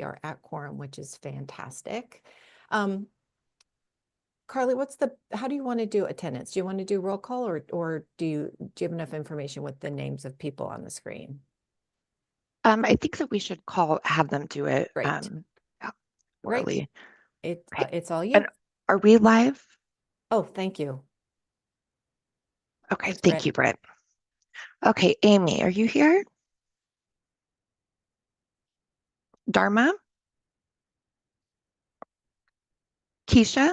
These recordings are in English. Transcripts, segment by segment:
We are at quorum, which is fantastic. Carly, how do you want to do attendance? Do you want to do roll call or do you have enough information with the names of people on the screen? I think that we should have them do it Great. orally. It's all you. And are we live? Oh, thank you. Okay, thank you, Britt. Okay, Amy, are you here? Dharma? Keisha?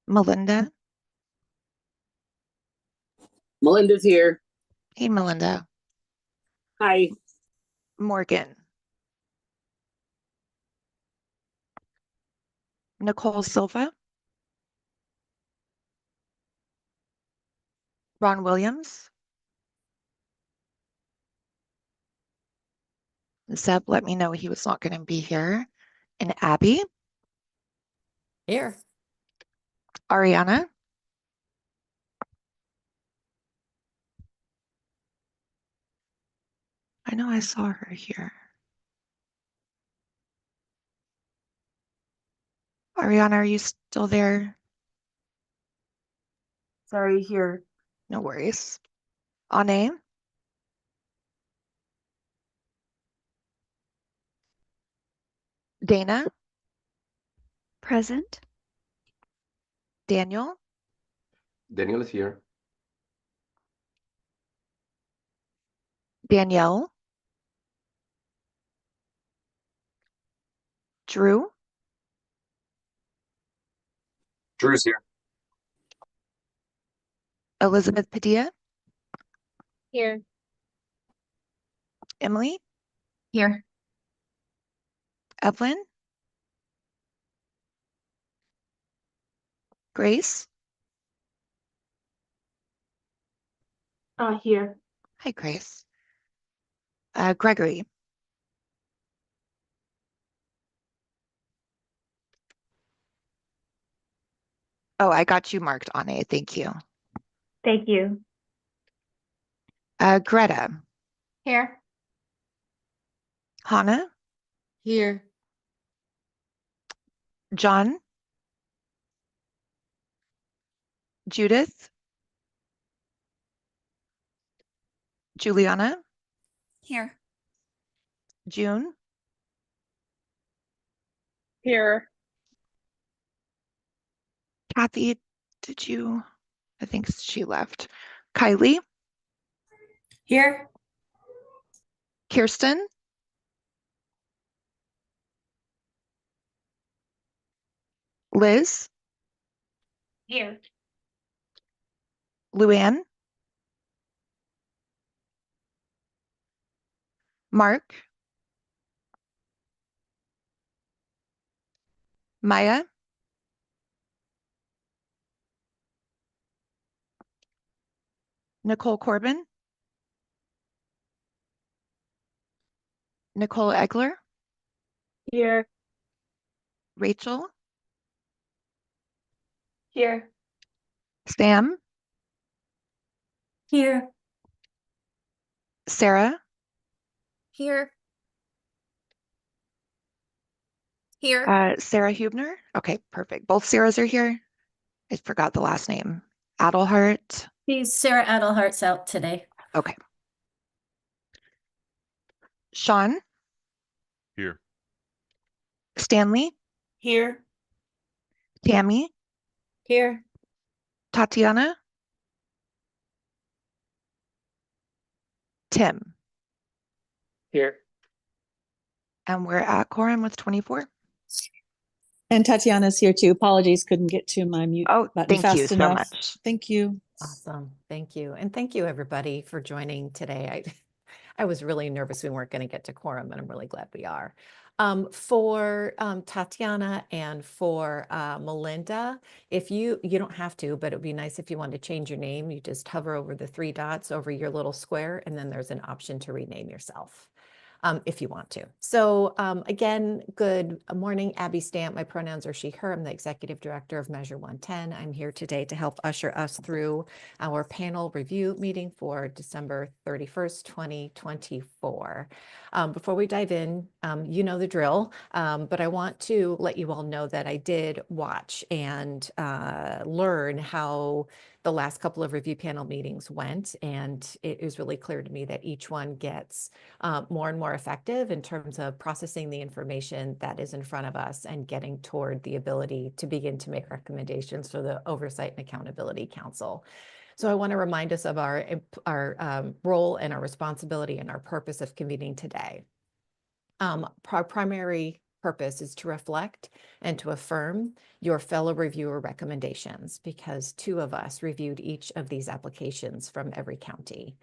Melinda? Melinda's here. Hey, Melinda. Hi. Morgan? Nicole Silva? Ron Williams? Zeb let me know he was not going to be here. And Abby? Here. Ariana? I know I saw her here. Ariana, are you still there? Sorry, here. No worries. Ane? Dana? Present. Daniel? Daniel is here. Danielle? Drew? Drew's here. Elizabeth Padilla? Here. Emily? Here. Evelyn? Grace? Here. Hi, Grace. Gregory? Oh, I got you marked, Ane. Thank you. Thank you. Greta? Here. Hannah? Here. John? Judith? Juliana? Here. June? Here. Kathy, I think she left. Kylie? Here. Kirsten? Liz? Here. Luann? Mark? Maya? Nicole Corbin? Nicole Egler? Here. Rachel? Here. Sam? Here. Sarah? Here. Here. Sarah Hubner? Okay, perfect. Both Sarahs are here. I forgot the last name. Adelhart? Sarah Adelhart's out today. Okay. Sean? Here. Stanley? Here. Tammy? Here. Tatiana? Tim? Here. And we're at quorum with 24. And Tatiana's here too. Apologies, couldn't get to my mute button thank fast you so enough. much. Thank you. Awesome. Thank you. And thank you everybody for joining today. I was really nervous we weren't going to get to quorum, and I'm really glad we are. For Tatiana and for Melinda, if you don't have to, but it would be nice if you want to change your name. You just hover over the 3 dots over your little square, and then there's an option to rename yourself. if you want to. So again, good morning, Abby Stamp. My pronouns are she, her. I'm the Executive Director of Measure 110. I'm here today to help usher us through our panel review meeting for December 31st, 2024. Before we dive in, you know the drill, but I want to let you all know that I did watch and learn how the last couple of review panel meetings went, and it is really clear to me that each one gets more and more effective in terms of processing the information that is in front of us and getting toward the ability to begin to make recommendations for the Oversight and Accountability Council. So I want to remind us of our role and our responsibility and our purpose of convening today. Our primary purpose is to reflect and to affirm your fellow reviewer recommendations, because 2 of us reviewed each of these applications from every county.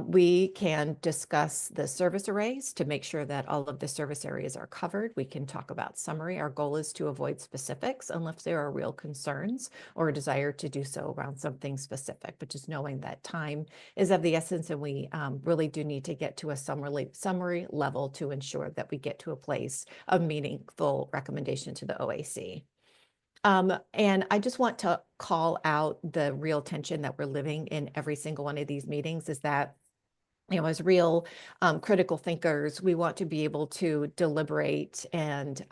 We can discuss the service arrays to make sure that all of the service areas are covered. We can talk about summary. Our goal is to avoid specifics unless there are real concerns or a desire to do so around something specific, but just knowing that time is of the essence, and we really do need to get to a summary level to ensure that we get to a place of meaningful recommendation to the OAC. And I just want to call out the real tension that we're living in every single one of these meetings, is that, you know, as real critical thinkers, we want to be able to deliberate and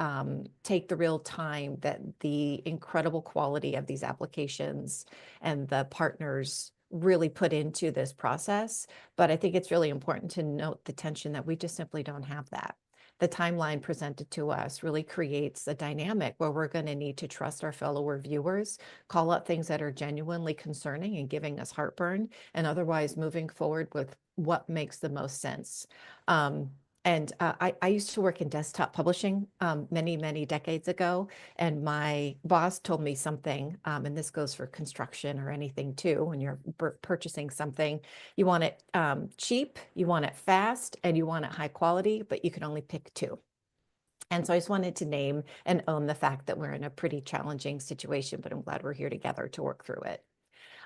take the real time that the incredible quality of these applications and the partners really put into this process. But I think it's really important to note the tension that we just simply don't have that. The timeline presented to us really creates a dynamic where we're going to need to trust our fellow reviewers, call out things that are genuinely concerning and giving us heartburn, and otherwise moving forward with what makes the most sense. I used to work in desktop publishing many, many decades ago, and my boss told me something, and this goes for construction or anything too. When you're purchasing something, you want it cheap, you want it fast, and you want it high quality, but you can only pick 2. And so I just wanted to name and own the fact that we're in a pretty challenging situation, but I'm glad we're here together to work through it.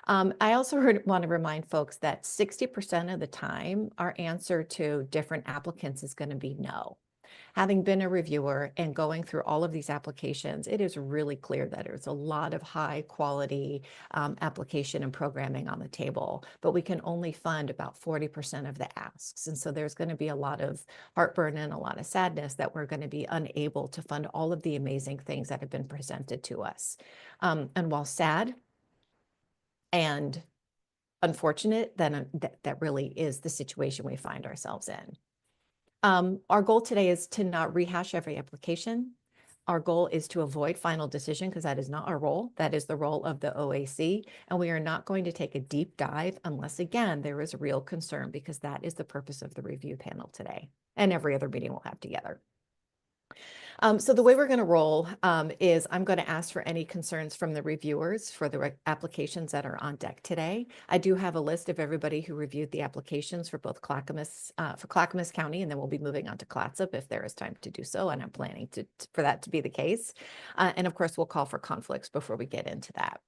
I also want to remind folks that 60% of the time, our answer to different applicants is going to be no. Having been a reviewer and going through all of these applications, it is really clear that there's a lot of high quality application and programming on the table, but we can only fund about 40% of the asks. And so there's going to be a lot of heartburn and a lot of sadness that we're going to be unable to fund all of the amazing things that have been presented to us. And while sad and unfortunate, then that really is the situation we find ourselves in. Our goal today is to not rehash every application. Our goal is to avoid final decision, because that is not our role. That is the role of the OAC. And we are not going to take a deep dive unless, again, there is a real concern, because that is the purpose of the review panel today and every other meeting we'll have together. So the way we're going to roll is I'm going to ask for any concerns from the reviewers for the applications that are on deck today. I do have a list of everybody who reviewed the applications for both Clackamas County, and then we'll be moving on to Clatsop if there is time to do so, and I'm planning for that to be the case. And of course, we'll call for conflicts before we get into that.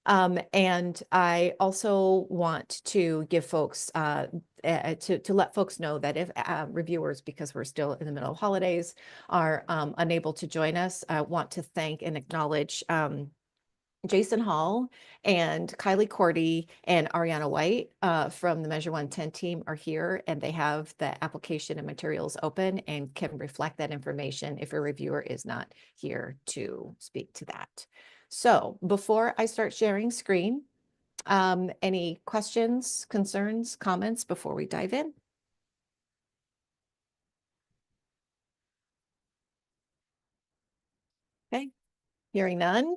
And I also want to give folks, to let folks know that if reviewers, because we're still in the middle of holidays, are unable to join us, I want to thank and acknowledge Jason Hall and Kylie Cordy and Ariana White from the Measure 110 team are here, and they have the application and materials open and can reflect that information if a reviewer is not here to speak to that. So before I start sharing screen, any questions, concerns, comments before we dive in? Okay, hearing none.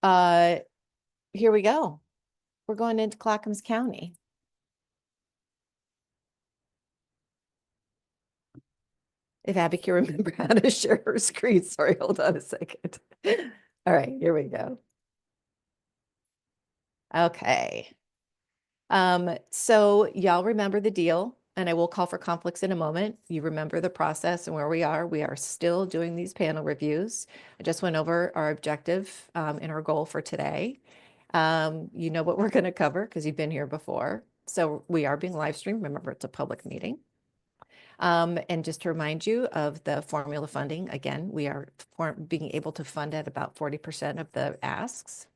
Here we go. We're going into Clackamas County. If Abby can remember how to share her screen. Sorry, hold on a second. All right, here we go. Okay. So y'all remember the deal, and I will call for conflicts in a moment. You remember the process and where we are. We are still doing these panel reviews. I just went over our objective and our goal for today. You know what we're going to cover because you've been here before. So we are being live streamed. Remember, it's a public meeting. And just to remind you of the formula funding, again, we are being able to fund at about 40% of the asks.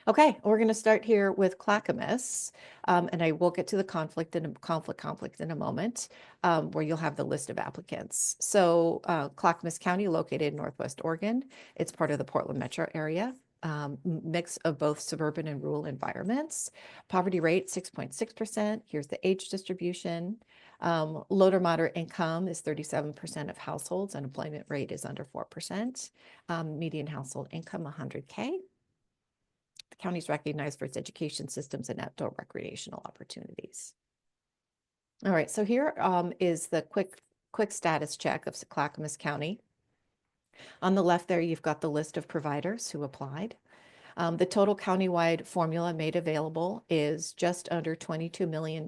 Okay, we're going to start here with Clackamas, and I will get to the conflict in a moment, where you'll have the list of applicants. So Clackamas County, located in Northwest Oregon, it's part of the Portland metro area. Mix of both suburban and rural environments. Poverty rate 6.6%. Here's the age distribution. Low to moderate income is 37% of households. Unemployment rate is under 4%. Median household income $100K. The county is recognized for its education systems and outdoor recreational opportunities. All right, so here is the quick status check of Clackamas County. On the left there, you've got the list of providers who applied. The total countywide formula made available is just under $22 million.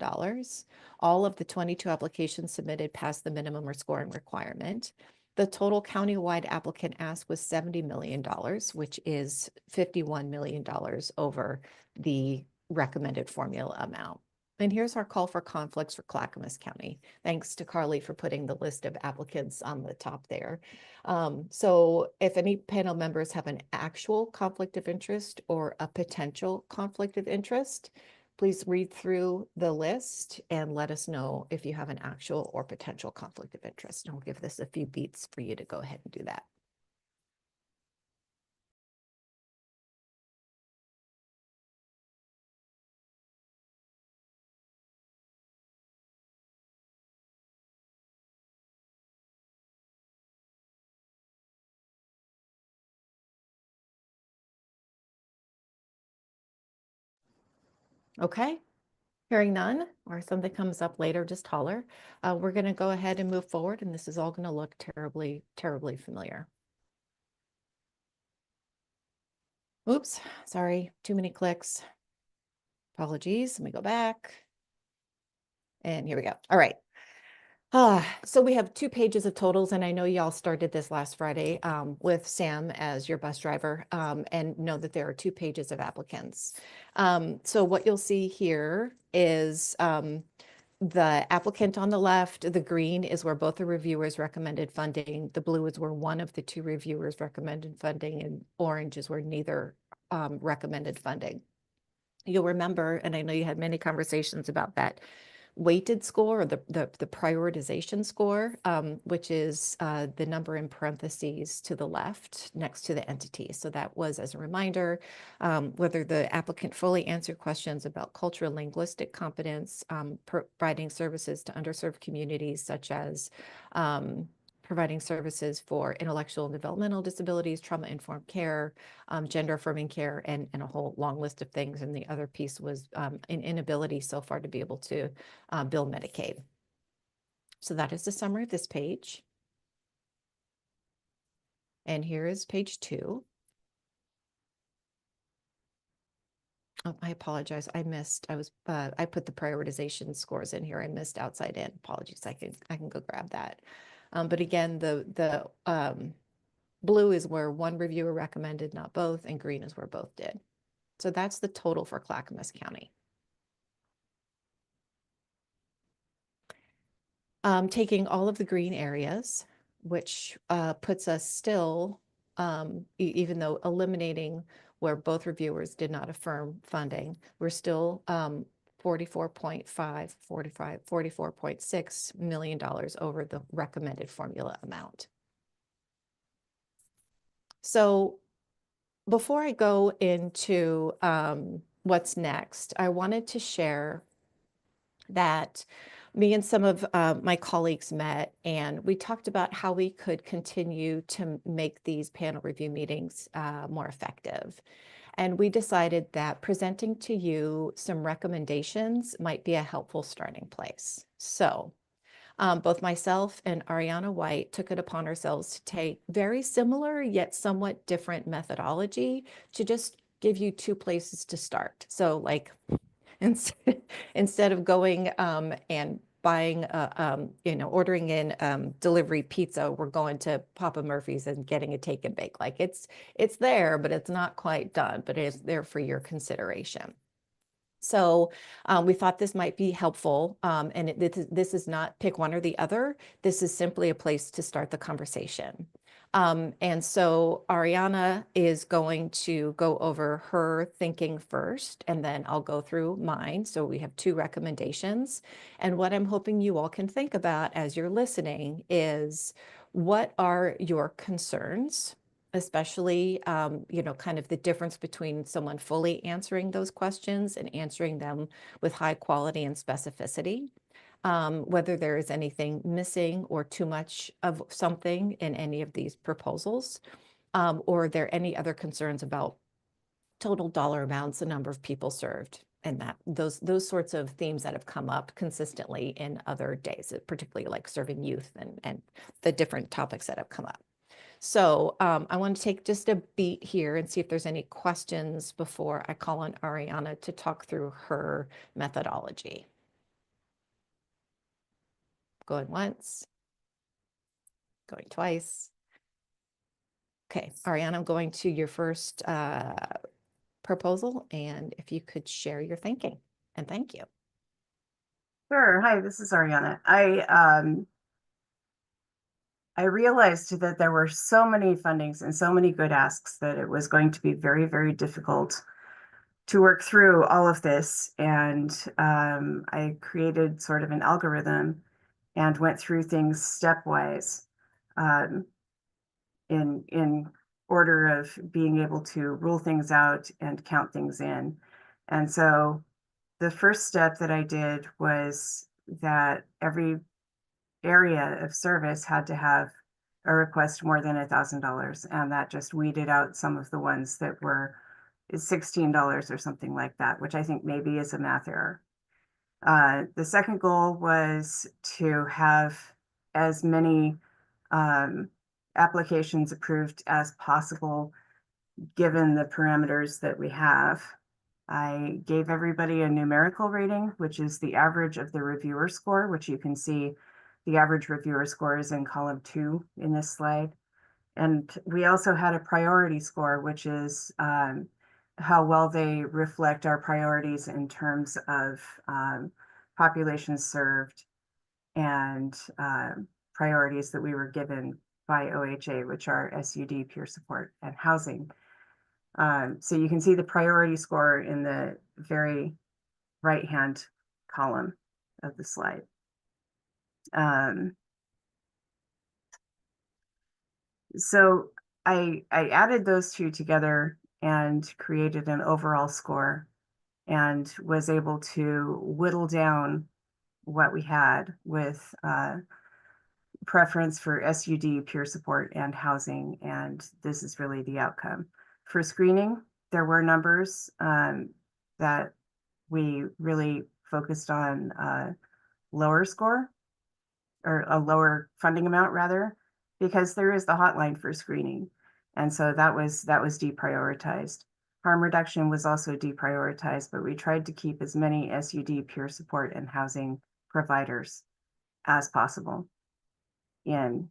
All of the 22 applications submitted passed the minimum or scoring requirement. The total countywide applicant ask was $70 million, which is $51 million over the recommended formula amount. And here's our call for conflicts for Clackamas County. Thanks to Carly for putting the list of applicants on the top there. So if any panel members have an actual conflict of interest or a potential conflict of interest, please read through the list and let us know if you have an actual or potential conflict of interest. And we'll give this a few beats for you to go ahead and do that. Okay, hearing none, or if something comes up later, just holler. We're going to go ahead and move forward, and this is all going to look terribly, terribly familiar. Oops, sorry, too many clicks. Apologies, let me go back. And here we go. All right. So we have 2 pages of totals, and I know y'all started this last Friday with Sam as your bus driver, and know that there are 2 pages of applicants. So what you'll see here is the applicant on the left. The green is where both the reviewers recommended funding. The blue is where one of the 2 reviewers recommended funding, and orange is where neither recommended funding. You'll remember, and I know you had many conversations about that, weighted score, or the prioritization score, which is the number in parentheses to the left next to the entity. So that was, as a reminder, whether the applicant fully answered questions about cultural linguistic competence, providing services to underserved communities, such as providing services for intellectual and developmental disabilities, trauma-informed care, gender-affirming care, and a whole long list of things. And the other piece was an inability so far to be able to bill Medicaid. So that is the summary of this page. And here is page 2. Oh, I apologize. I missed. I put the prioritization scores in here. I missed outside in. Apologies. I can go grab that. But again, the blue is where one reviewer recommended, not both, and green is where both did. So that's the total for Clackamas County. Taking all of the green areas, which puts us still, even though eliminating where both reviewers did not affirm funding, we're still $44.6 million over the recommended formula amount. So before I go into what's next, I wanted to share that me and some of my colleagues met, and we talked about how we could continue to make these panel review meetings more effective. And we decided that presenting to you some recommendations might be a helpful starting place. So both myself and Ariana White took it upon ourselves to take very similar yet somewhat different methodology to just give you 2 places to start. So like instead of going and buying, ordering in delivery pizza, we're going to Papa Murphy's and getting a take and bake. Like it's there, but it's not quite done, but it's there for your consideration. So we thought this might be helpful, and this is not pick one or the other. This is simply a place to start the conversation. And so Ariana is going to go over her thinking first, and then I'll go through mine. So we have 2 recommendations. And what I'm hoping you all can think about as you're listening is, what are your concerns? Especially, kind of the difference between someone fully answering those questions and answering them with high quality and specificity. Whether there is anything missing or too much of something in any of these proposals, or are there any other concerns about total dollar amounts, the number of people served, and that those sorts of themes that have come up consistently in other days, particularly like serving youth and the different topics that have come up. So I want to take just a beat here and see if there's any questions before I call on Ariana to talk through her methodology. Going once, going twice. Okay, Ariana, I'm going to your first proposal, and if you could share your thinking, and thank you. Sure. Hi, this is Ariana. I realized that there were so many fundings and so many good asks that it was going to be very, very difficult to work through all of this. And I created sort of an algorithm and went through things stepwise in order of being able to rule things out and count things in. And so the first step that I did was that every area of service had to have a request more than $1,000, and that just weeded out some of the ones that were $16 or something like that, which I think maybe is a math error. The second goal was to have as many applications approved as possible, given the parameters that we have. I gave everybody a numerical rating, which is the average of the reviewer score, which you can see the average reviewer score is in column 2 in this slide. And we also had a priority score, which is how well they reflect our priorities in terms of population served and priorities that we were given by OHA, which are SUD, peer support, and housing. So you can see the priority score in the very right-hand column of the slide. So I added those 2 together and created an overall score, and was able to whittle down what we had with preference for SUD, peer support, and housing, and this is really the outcome. For screening, there were numbers that we really focused on lower score, or a lower funding amount rather, because there is the hotline for screening. And so that was deprioritized. Harm reduction was also deprioritized, but we tried to keep as many SUD, peer support, and housing providers as possible in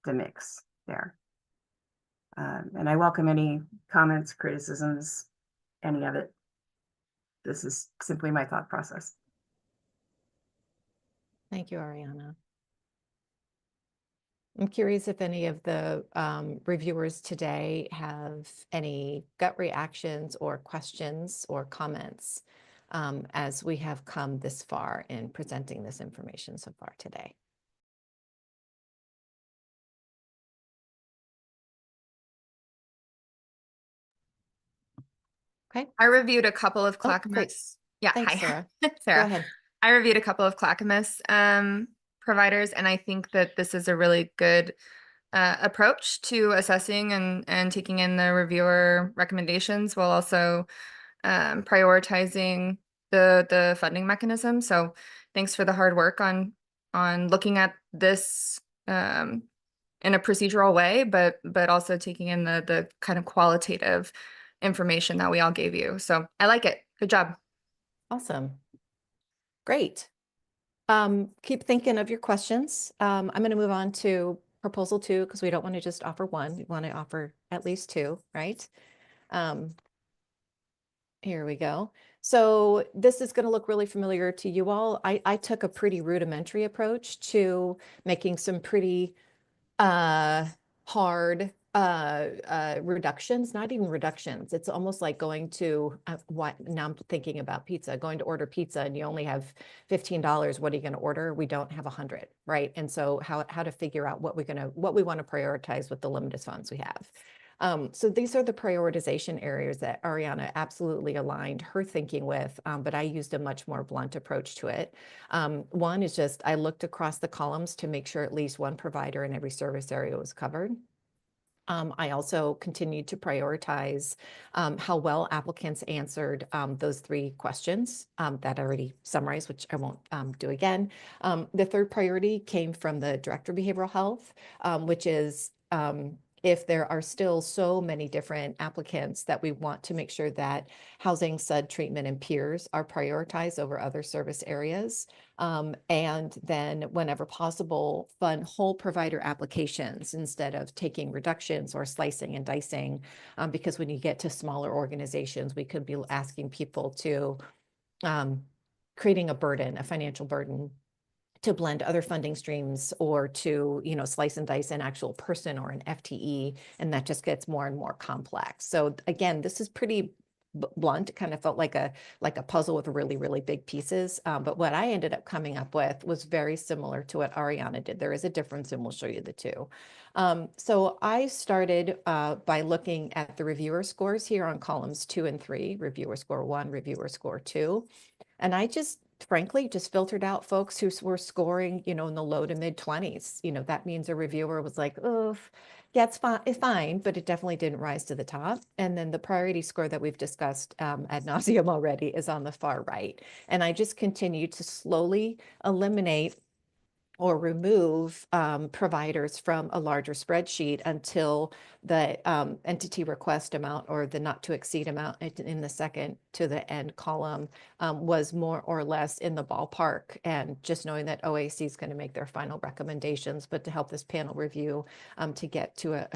the mix there. And I welcome any comments, criticisms, any of it. This is simply my thought process. Thank you, Ariana. I'm curious if any of the reviewers today have any gut reactions or questions or comments as we have come this far in presenting this information so far today. Okay. I reviewed a couple of Oh, great. Clackamas. Yeah, Thanks, hi. Sarah. Sarah. Go ahead. I reviewed a couple of Clackamas providers, and I think that this is a really good approach to assessing and taking in the reviewer recommendations, while also prioritizing the funding mechanism. So thanks for the hard work on looking at this in a procedural way, but also taking in the kind of qualitative information that we all gave you. So I like it. Good job. Awesome. Great. Keep thinking of your questions. I'm going to move on to proposal 2, because we don't want to just offer one. We want to offer at least 2, right? Here we go. So this is going to look really familiar to you all. I took a pretty rudimentary approach to making some pretty hard reductions, not even reductions. It's almost like going to now I'm thinking about pizza, going to order pizza and you only have $15. What are you going to order? We don't have 100, right? And so how to figure out what we want to prioritize with the limited funds we have. So these are the prioritization areas that Ariana absolutely aligned her thinking with, but I used a much more blunt approach to it. One is just I looked across the columns to make sure at least one provider in every service area was covered. I also continued to prioritize how well applicants answered those 3 questions that I already summarized, which I won't do again. The third priority came from the Director of Behavioral Health, which is if there are still so many different applicants that we want to make sure that housing, SUD, treatment, and peers are prioritized over other service areas. And then whenever possible, fund whole provider applications instead of taking reductions or slicing and dicing. Because when you get to smaller organizations, we could be asking people to creating a burden, a financial burden, to blend other funding streams or to, slice and dice an actual person or an FTE, and that just gets more and more complex. So again, this is pretty blunt. It kind of felt like a puzzle with really, really big pieces. But what I ended up coming up with was very similar to what Ariana did. There is a difference, and we'll show you the two. So I started by looking at the reviewer scores here on columns 2 and 3, reviewer score 1, reviewer score 2. And I frankly, just filtered out folks who were scoring, in the low to mid 20s. That means a reviewer was like, oh, yeah, it's fine, but it definitely didn't rise to the top. And then the priority score that we've discussed ad nauseum already is on the far right. And I just continued to slowly eliminate or remove providers from a larger spreadsheet until the entity request amount or the not to exceed amount in the second to the end column was more or less in the ballpark. And just knowing that OAC is going to make their final recommendations, but to help this panel review to get to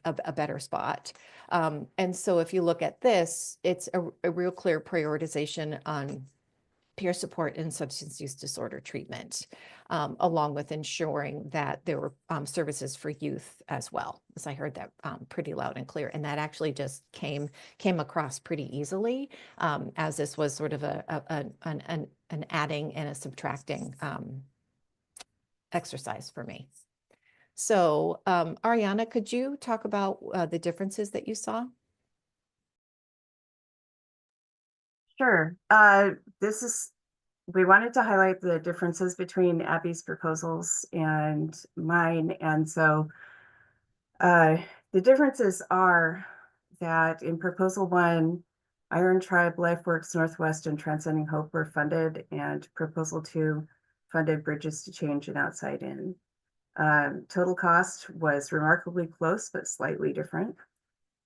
a better spot. And so if you look at this, it's a real clear prioritization on peer support and substance use disorder treatment, along with ensuring that there were services for youth as well. As I heard that pretty loud and clear, and that actually just came across pretty easily, as this was sort of an adding and a subtracting exercise for me. So Ariana, could you talk about the differences that you saw? Sure. We wanted to highlight the differences between Abby's proposals and mine. And so the differences are that in proposal 1, Iron Tribe, LifeWorks, Northwest, and Transcending Hope were funded, and proposal 2 funded Bridges to Change and Outside In. Total cost was remarkably close, but slightly different.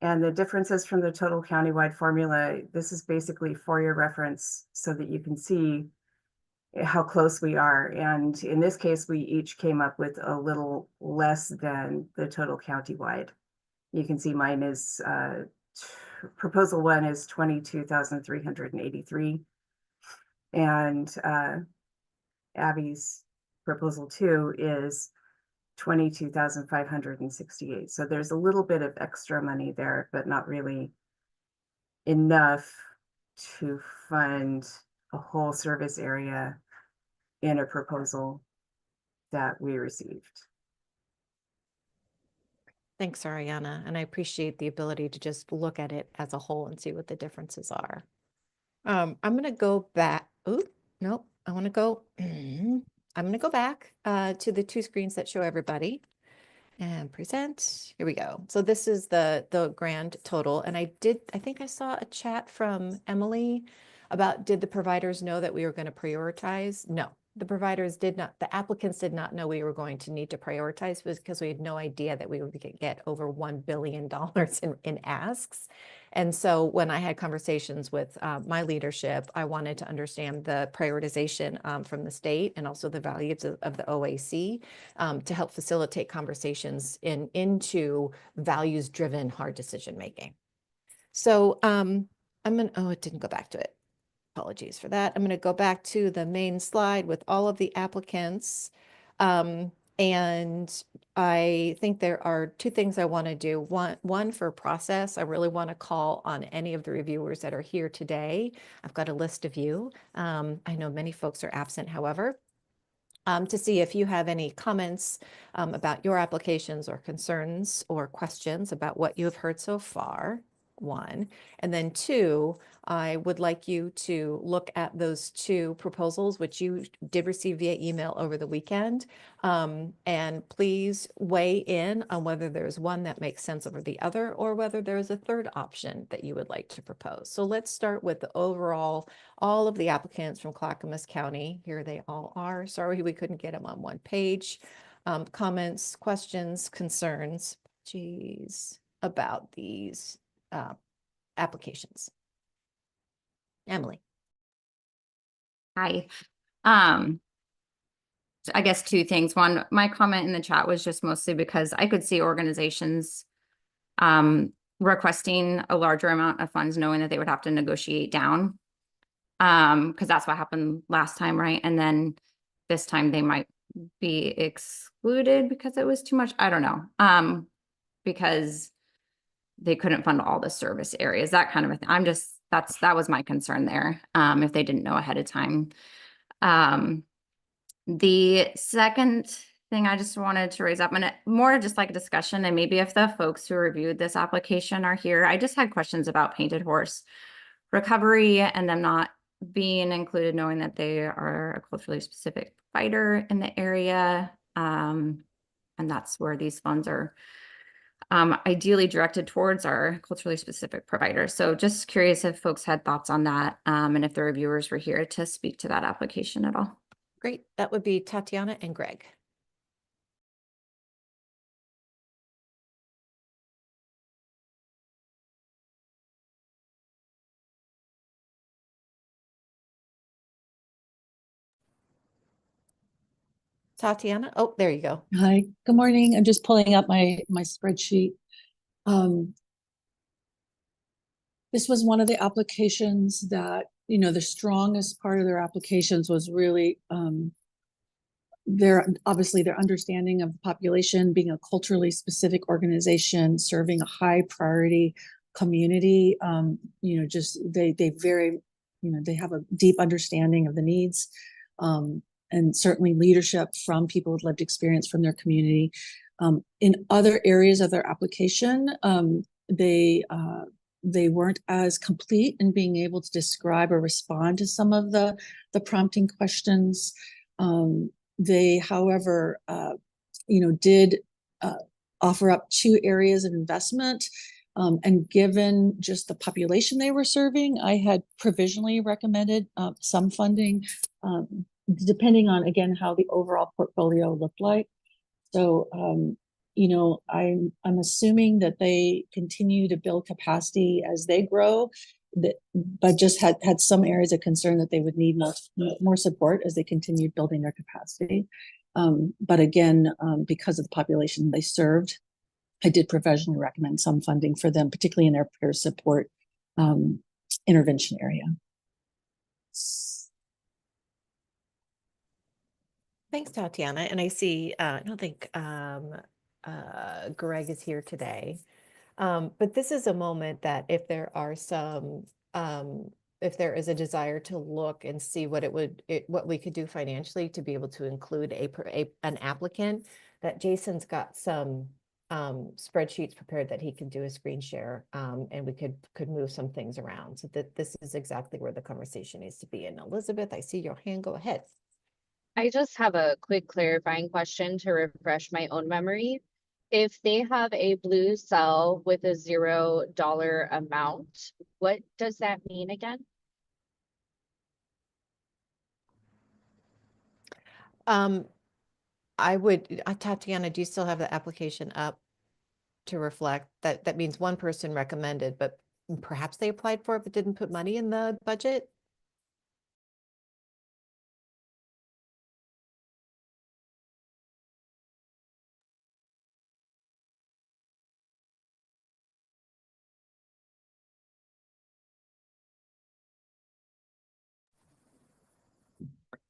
And the differences from the total countywide formula, this is basically for your reference so that you can see how close we are. And in this case, we each came up with a little less than the total countywide. You can see mine is, proposal 1 is 22,383. And Abby's proposal 2 is 22,568. So there's a little bit of extra money there, but not really enough to fund a whole service area in a proposal that we received. Thanks, Ariana. And I appreciate the ability to just look at it as a whole and see what the differences are. I'm going to go back. Oh, no, I want to go. I'm going to go back to the 2 screens that show everybody and present. Here we go. So this is the grand total. And I think I saw a chat from Emily about, did the providers know that we were going to prioritize? No, the providers did not. The applicants did not know we were going to need to prioritize, because we had no idea that we would get over $1 billion in asks. And so when I had conversations with my leadership, I wanted to understand the prioritization from the state and also the values of the OAC to help facilitate conversations into values-driven hard decision making. So it didn't go back to it. Apologies for that. I'm going to go back to the main slide with all of the applicants. And I think there are two things I want to do. One for process, I really want to call on any of the reviewers that are here today. I've got a list of you. I know many folks are absent, however, to see if you have any comments about your applications or concerns or questions about what you have heard so far, one. And then two, I would like you to look at those two proposals, which you did receive via email over the weekend. And please weigh in on whether there's one that makes sense over the other, or whether there's a third option that you would like to propose. So let's start with the overall, all of the applicants from Clackamas County. Here they all are. Sorry we couldn't get them on one page. Comments, questions, concerns, about these applications. Emily. Hi. I guess two things. One, my comment in the chat was just mostly because I could see organizations requesting a larger amount of funds, knowing that they would have to negotiate down. Because that's what happened last time, right? And then this time they might be excluded because it was too much. I don't know. Because they couldn't fund all the service areas, that kind of a thing. That was my concern there. If they didn't know ahead of time. The second thing I just wanted to raise up, and more just like a discussion, and maybe if the folks who reviewed this application are here, I just had questions about Painted Horse Recovery and them not being included, knowing that they are a culturally specific provider in the area. And that's where these funds are ideally directed towards our culturally specific providers. So just curious if folks had thoughts on that, and if the reviewers were here to speak to that application at all. Great. That would be Tatiana and Greg. Tatiana, oh, there you go. Hi, good morning. I'm just pulling up my spreadsheet. This was one of the applications that, the strongest part of their applications was really their understanding of the population, being a culturally specific organization, serving a high priority community. They have a deep understanding of the needs, and certainly leadership from people with lived experience from their community. In other areas of their application, they weren't as complete in being able to describe or respond to some of the prompting questions. They, however, did offer up two areas of investment. And given just the population they were serving, I had provisionally recommended some funding, depending on, again, how the overall portfolio looked like. So, I'm assuming that they continue to build capacity as they grow, but just had some areas of concern that they would need more support as they continued building their capacity. But again, because of the population they served, I did professionally recommend some funding for them, particularly in their peer support intervention area. Thanks, Tatiana. And I see, I don't think Greg is here today. But this is a moment that if there are some, if there is a desire to look and see what what we could do financially to be able to include an applicant, that Jason's got some spreadsheets prepared that he can do a screen share, and we could move some things around. So that this is exactly where the conversation needs to be. And Elizabeth, I see your hand. Go ahead. I just have a quick clarifying question to refresh my own memory. If they have a blue cell with a $0 amount, what does that mean again? I would, Tatiana, do you still have the application up to reflect that? That means one person recommended, but perhaps they applied for it, but didn't put money in the budget?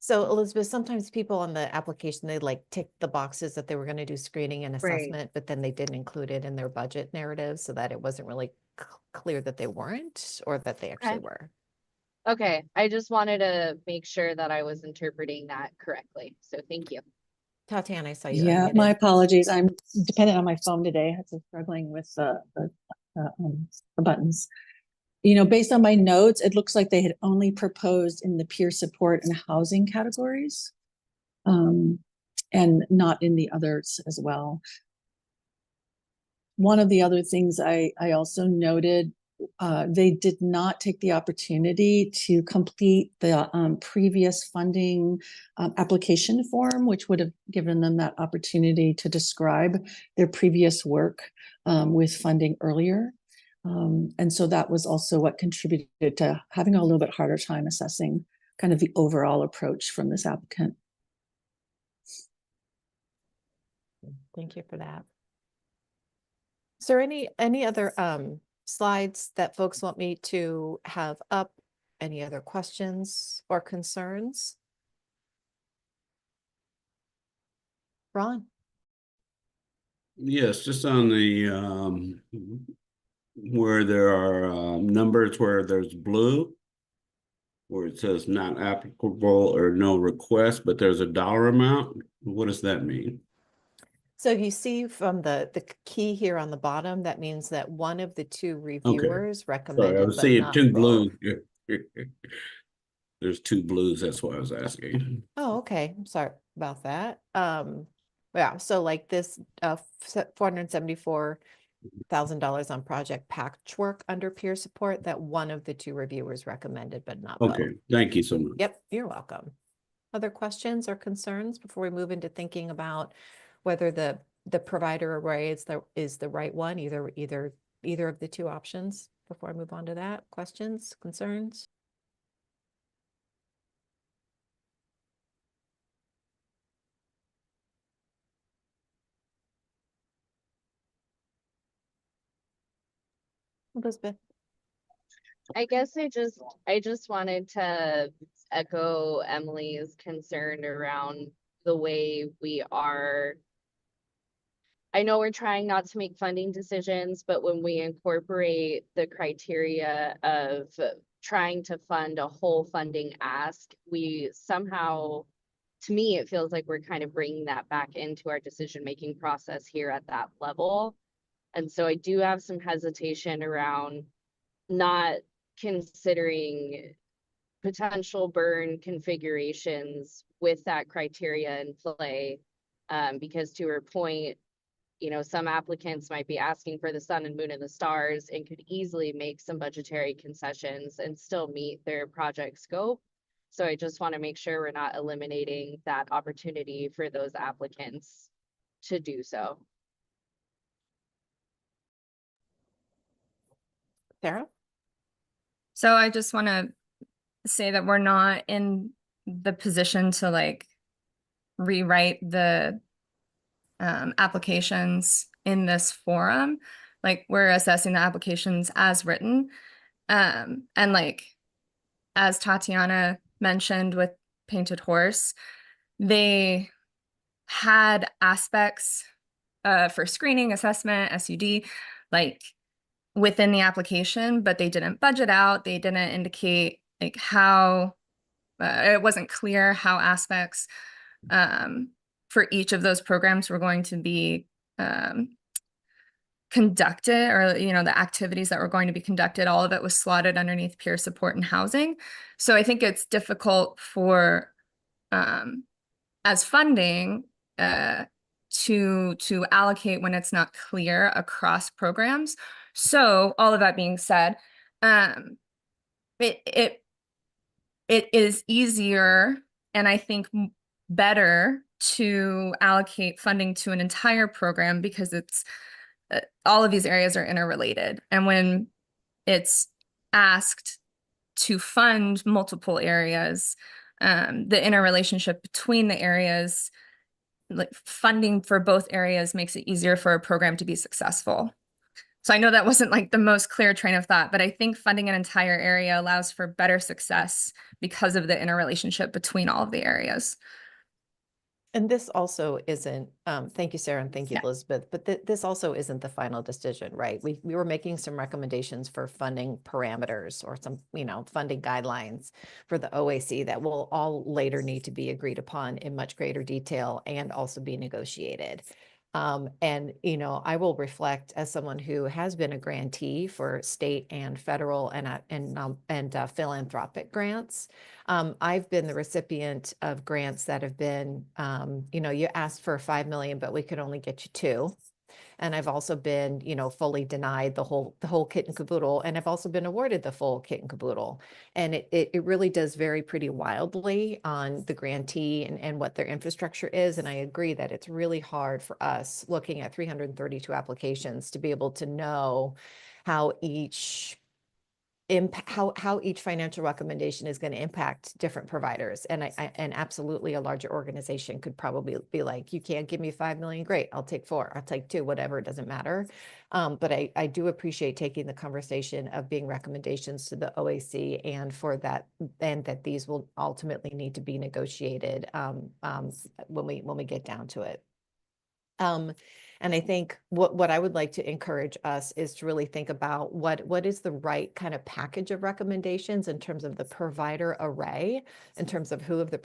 So Elizabeth, sometimes people on the application, they like tick the boxes that they were going to do screening and Right. assessment, but then they didn't include it in their budget narrative so that it wasn't really clear that they weren't or that they actually Okay. were. Okay, I just wanted to make sure that I was interpreting that correctly. So thank you. Tatiana, I saw you Yeah, my unmuted. apologies. I'm dependent on my phone today. I'm struggling with the buttons. You know, based on my notes, it looks like they had only proposed in the peer support and housing categories, and not in the others as well. One of the other things I also noted, they did not take the opportunity to complete the previous funding application form, which would have given them that opportunity to describe their previous work with funding earlier. And so that was also what contributed to having a little bit harder time assessing kind of the overall approach from this applicant. Thank you for that. Is there any other slides that folks want me to have up? Any other questions or concerns? Ron? Yes, just on the where there are numbers where there's blue, where it says not applicable or no request, but there's a dollar amount. What does that mean? So you see from the key here on the bottom, that means that one of the two reviewers Sorry, I recommended, was but seeing not two both. blues. There's two blues, that's why I was asking. Oh, okay. I'm sorry about that. Yeah, so like this $474,000 on project patchwork under peer support that one of the two reviewers recommended, but not both. Okay, thank you so much. Yep, you're welcome. Other questions or concerns before we move into thinking about whether the provider array is the right one, either of the two options before I move on to that? Questions, concerns? Elizabeth? I guess I just wanted to echo Emily's concern around the way we are. I know we're trying not to make funding decisions, but when we incorporate the criteria of trying to fund a whole funding ask, we somehow, to me, it feels like we're kind of bringing that back into our decision-making process here at that level. And so I do have some hesitation around not considering potential burn configurations with that criteria in play. Because to her point, you know, some applicants might be asking for the sun and moon and the stars and could easily make some budgetary concessions and still meet their project scope. So I just want to make sure we're not eliminating that opportunity for those applicants to do so. Sarah? So I just want to say that we're not in the position to like rewrite the applications in this forum. Like we're assessing the applications as written. And like, as Tatiana mentioned with Painted Horse, they had aspects for screening, assessment, SUD, like within the application, but they didn't budget out. They didn't indicate like how, it wasn't clear how aspects for each of those programs were going to be conducted, or, you know, the activities that were going to be conducted. All of it was slotted underneath peer support and housing. So I think it's difficult for, as funding, to allocate when it's not clear across programs. So all of that being said, it is easier, and I think better, to allocate funding to an entire program because it's all of these areas are interrelated. And when it's asked to fund multiple areas, the interrelationship between the areas, like funding for both areas, makes it easier for a program to be successful. So I know that wasn't like the most clear train of thought, but I think funding an entire area allows for better success because of the interrelationship between all of the areas. And this also isn't, thank you, Sarah, and thank you, Yeah. Elizabeth, but this also isn't the final decision, right? We were making some recommendations for funding parameters or some, funding guidelines for the OAC that will all later need to be agreed upon in much greater detail and also be negotiated. And, I will reflect as someone who has been a grantee for state and federal and philanthropic grants. I've been the recipient of grants that have been, you asked for 5 million, but we could only get you 2. And I've also been, fully denied the whole kit and caboodle, and I've also been awarded the full kit and caboodle. And it really does vary pretty wildly on the grantee and what their infrastructure is. And I agree that it's really hard for us looking at 332 applications to be able to know how each how each financial recommendation is going to impact different providers. And and absolutely a larger organization could probably be like, you can't give me 5 million. Great. I'll take 4, I'll take 2, whatever, it doesn't matter. But I do appreciate taking the conversation of being recommendations to the OAC and for that, and that these will ultimately need to be negotiated when we get down to it. And I think what I would like to encourage us is to really think about what is the right kind of package of recommendations in terms of the provider array, in terms of who the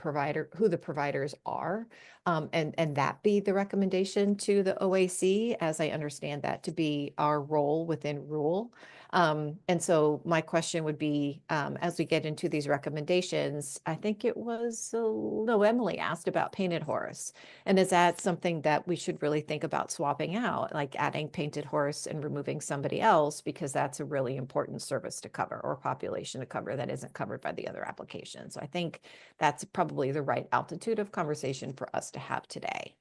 providers are, and that be the recommendation to the OAC, as I understand that to be our role within RULE. And so my question would be, as we get into these recommendations, I think it was, Emily asked about Painted Horse. And is that something that we should really think about swapping out, like adding Painted Horse and removing somebody else, because that's a really important service to cover or population to cover that isn't covered by the other application. So I think that's probably the right altitude of conversation for us to have today.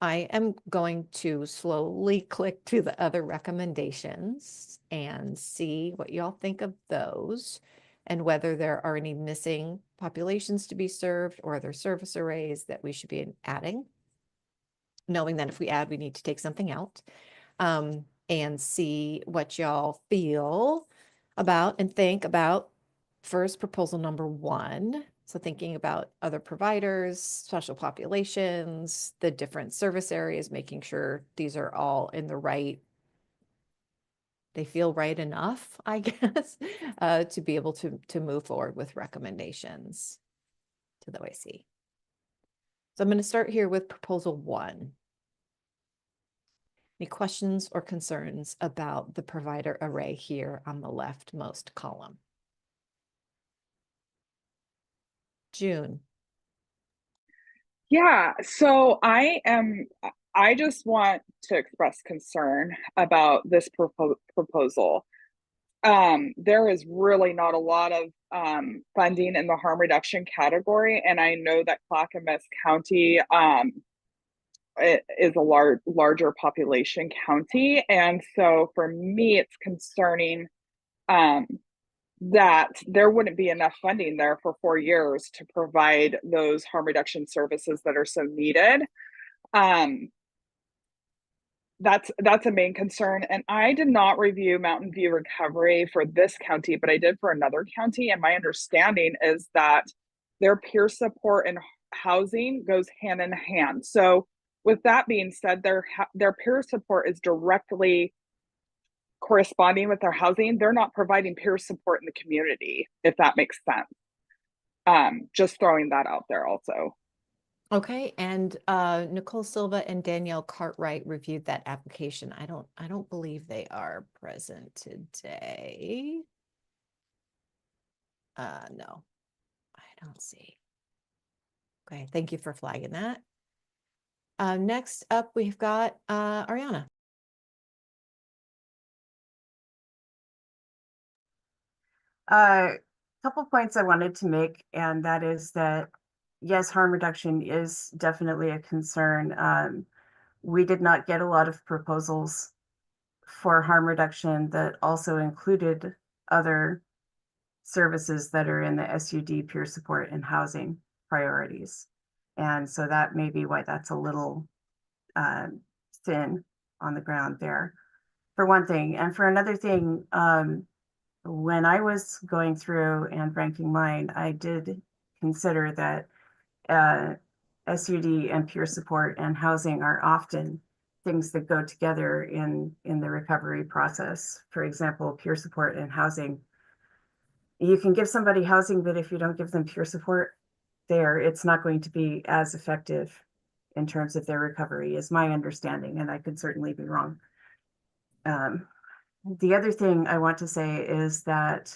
I am going to slowly click to the other recommendations and see what y'all think of those and whether there are any missing populations to be served or other service arrays that we should be adding, knowing that if we add, we need to take something out, and see what y'all feel about and think about first proposal number 1. So thinking about other providers, special populations, the different service areas, making sure these are all in the right, they feel right enough, I guess, to be able to move forward with recommendations to the OAC. So I'm going to start here with proposal 1. Any questions or concerns about the provider array here on the leftmost column? June. Yeah, so I just want to express concern about this proposal. There is really not a lot of funding in the harm reduction category, and I know that Clackamas County it is a larger population county, and so for me it's concerning that there wouldn't be enough funding there for 4 years to provide those harm reduction services that are so needed. That's a main concern. And I did not review Mountain View Recovery for this county, but I did for another county. And my understanding is that their peer support and housing goes hand in hand. So with that being said, their peer support is directly corresponding with their housing. They're not providing peer support in the community, if that makes sense. Just throwing that out there also. Okay, and Nicole Silva and Danielle Cartwright reviewed that application. I don't believe they are present today. No, I don't see. Okay, thank you for flagging that. Next up, we've got Ariana. Couple points I wanted to make, and that is that yes, harm reduction is definitely a concern. We did not get a lot of proposals for harm reduction that also included other services that are in the SUD peer support and housing priorities. And so that may be why that's a little thin on the ground there. for one thing. And for another thing, when I was going through and ranking mine, I did consider that SUD and peer support and housing are often things that go together in the recovery process. For example, peer support and housing. You can give somebody housing, but if you don't give them peer support there, it's not going to be as effective in terms of their recovery, is my understanding, and I could certainly be wrong. The other thing I want to say is that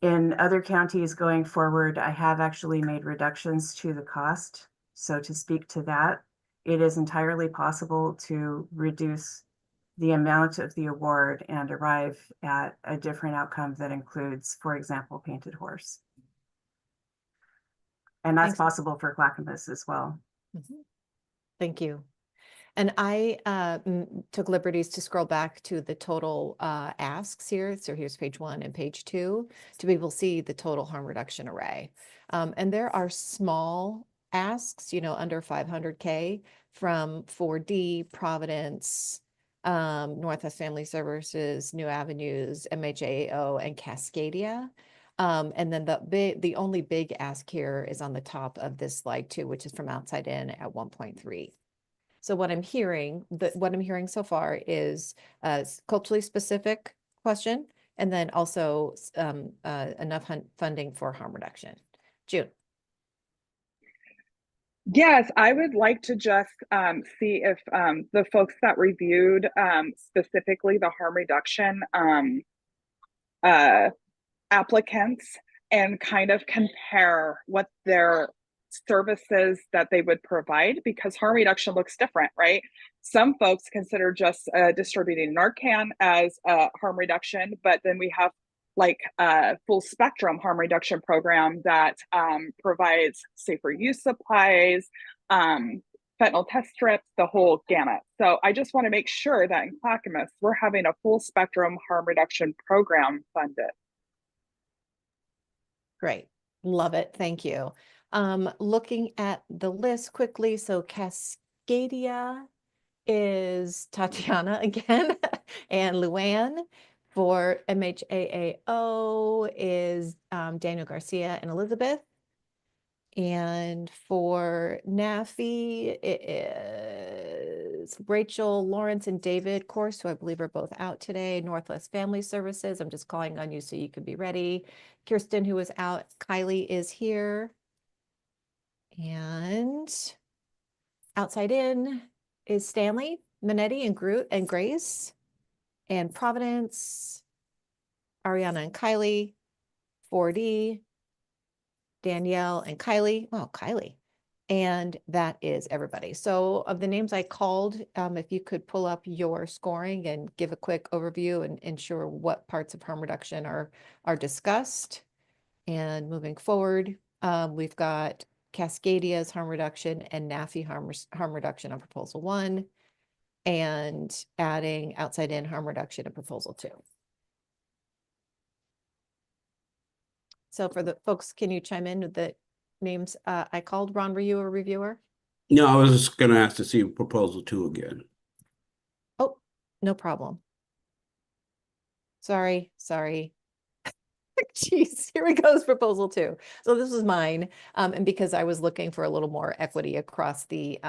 in other counties going forward, I have actually made reductions to the cost. So to speak to that, it is entirely possible to reduce the amount of the award and arrive at a different outcome that includes, for example, Painted Horse. And that's Thanks. possible for Clackamas as well. Thank you. And I took liberties to scroll back to the total asks here. So here's page 1 and page 2 to be able to see the total harm reduction array. And there are small asks, you know, under 500K from 4D, Providence, Northwest Family Services, New Avenues, MHAO, and Cascadia. And then the only big ask here is on the top of this slide too, which is from Outside In at 1.3. So what I'm hearing, so far is a culturally specific question, and then also enough funding for harm reduction. June. Yes, I would like to just see if the folks that reviewed specifically the harm reduction applicants and kind of compare what their services that they would provide, because harm reduction looks different, right? Some folks consider just distributing Narcan as harm reduction, but then we have like a full spectrum harm reduction program that provides safer use supplies, fentanyl test strips, the whole gamut. So I just want to make sure that in Clackamas, we're having a full spectrum harm reduction program funded. Great. Love it. Thank you. Looking at the list quickly. So Cascadia is Tatiana again and Luann. For MHAAO is Daniel Garcia and Elizabeth. And for NAFI, it is Rachel, Lawrence, and David Course, who I believe are both out today. Northwest Family Services, I'm just calling on you so you can be ready. Kirsten, who is out. Kylie is here. And Outside In is Stanley, Minetti, and Groot and Grace. And Providence, Ariana and Kylie. 4D, Danielle and Kylie. Wow, Kylie. And that is everybody. So of the names I called, if you could pull up your scoring and give a quick overview and ensure what parts of harm reduction are discussed. And moving forward, we've got Cascadia's harm reduction and NAFI harm reduction on proposal 1, and adding Outside In harm reduction in proposal 2. So for the folks, can you chime in with the names I called? Ron, were you a reviewer? No, I was just going to ask to see proposal 2 again. Oh, no problem. Sorry. Jeez, here we goes, proposal 2. So this was mine. And because I was looking for a little more equity across the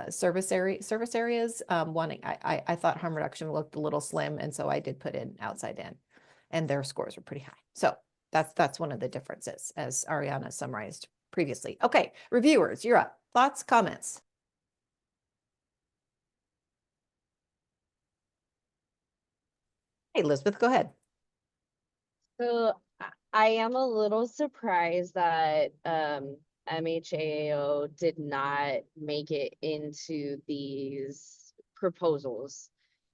service areas, I thought harm reduction looked a little slim. And so I did put in Outside In, and their scores were pretty high. So that's one of the differences, as Ariana summarized previously. Okay, reviewers, you're up. Thoughts, comments? Hey, Elizabeth, go ahead. So I am a little surprised that MHAO did not make it into these proposals.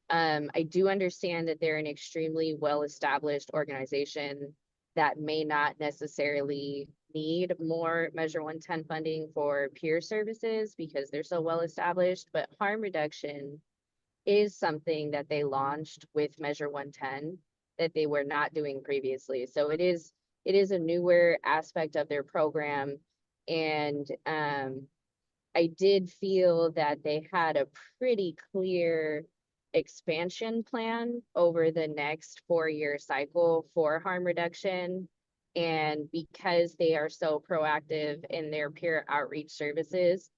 I do understand that they're an extremely well-established organization that may not necessarily need more Measure 110 funding for peer services because they're so well-established, but harm reduction is something that they launched with Measure 110 that they were not doing previously. So it is a newer aspect of their program. And I did feel that they had a pretty clear expansion plan over the next 4-year cycle for harm reduction. And because they are so proactive in their peer outreach services,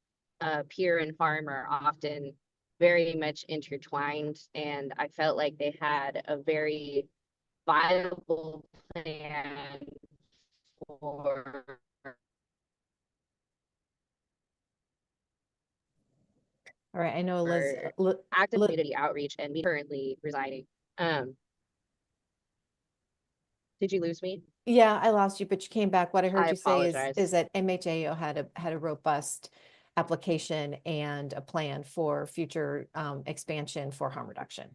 peer and harm are often very much intertwined. And I felt like they had a very viable plan for All right, I know Liz, active community outreach and me currently residing. Did you lose me? yeah, I lost you, but you came back. What I heard I you say apologize. is that MHAO had a robust application and a plan for future expansion for harm reduction.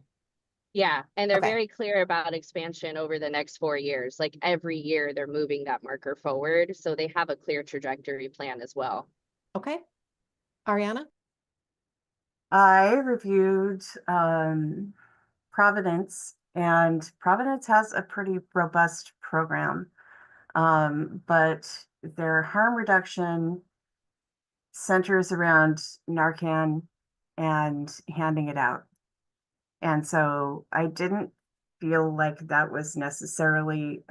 Yeah, and they're Okay. very clear about expansion over the next 4 years. Like every year they're moving that marker forward. So they have a clear trajectory plan as well. Okay. Ariana? I reviewed Providence, and Providence has a pretty robust program, but their harm reduction centers around Narcan and handing it out. And so I didn't feel like that was necessarily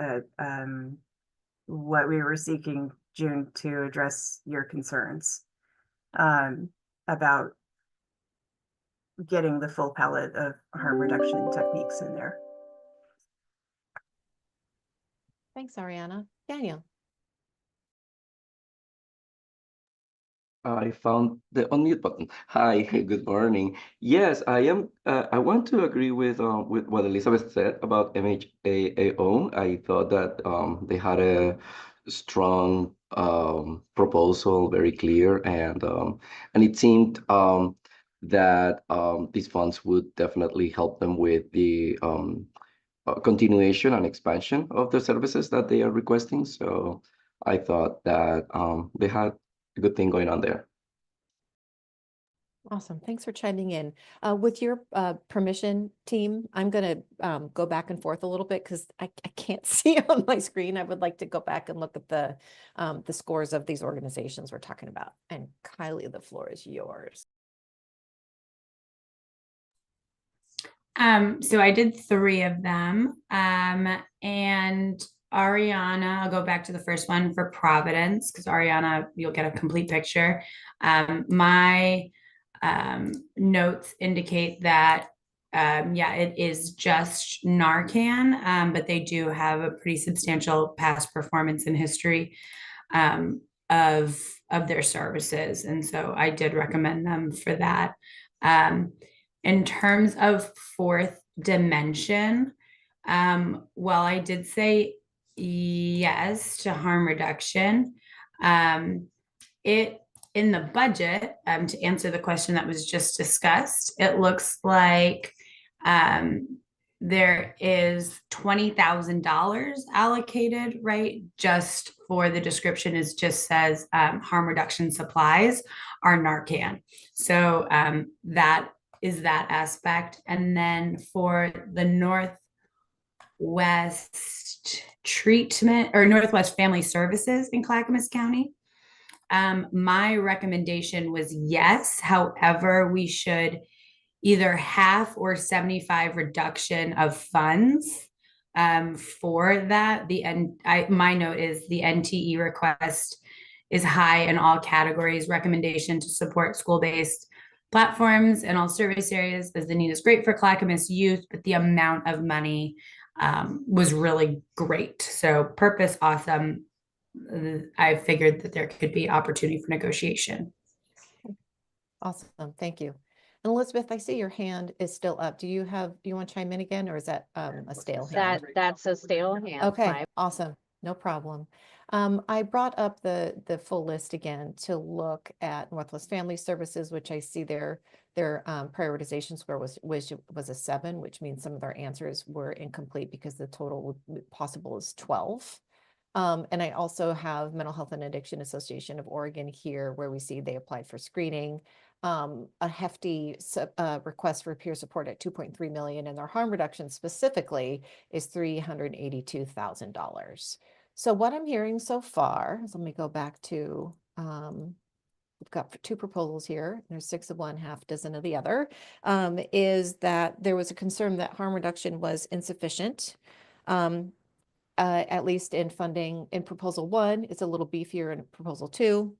what we were seeking, June, to address your concerns about getting the full palette of harm reduction techniques in there. Thanks, Ariana. Daniel? I found the unmute button. Hi, good morning. Yes, I am. I want to agree with what Elizabeth said about MHAO. I thought that they had a strong proposal, very clear, and it seemed that these funds would definitely help them with the continuation and expansion of the services that they are requesting. So I thought that they had a good thing going on there. Awesome. Thanks for chiming in. With your permission, team, I'm going to go back and forth a little bit because I can't see on my screen. I would like to go back and look at the scores of these organizations we're talking about. And Kylie, the floor is yours. So I did 3 of them. And Ariana, I'll go back to the first one for Providence, because Ariana, you'll get a complete picture. My notes indicate that, yeah, it is just Narcan, but they do have a pretty substantial past performance and history of their services. And so I did recommend them for that. In terms of fourth dimension, while I did say yes to harm reduction, it in the budget, to answer the question that was just discussed, it looks like there is $20,000 allocated, right? Just for the description, it just says harm reduction supplies are Narcan. So that is that aspect. And then for the Northwest treatment or Northwest Family Services in Clackamas County, my recommendation was yes. However, we should either half or 75 reduction of funds for that. My note is the NTE request is high in all categories. Recommendation to support school-based platforms and all service areas as the need is great for Clackamas youth, but the amount of money was really great. So purpose, awesome. I figured that there could be opportunity for negotiation. Awesome. Thank you. And Elizabeth, I see your hand is still up. Do you want to chime in again, or is that a stale hand? That's a stale hand. Okay, awesome. No problem. I brought up the full list again to look at Northwest Family Services, which I see their prioritization score was a 7, which means some of their answers were incomplete because the total possible is 12. And I also have Mental Health and Addiction Association of Oregon here, where we see they applied for screening, a hefty request for peer support at $2.3 million, and their harm reduction specifically is $382,000. So what I'm hearing so far is, let me go back to we've got two proposals here, there's 6 of one, half dozen of the other, is that there was a concern that harm reduction was insufficient. At least in funding in proposal 1, it's a little beefier in proposal 2.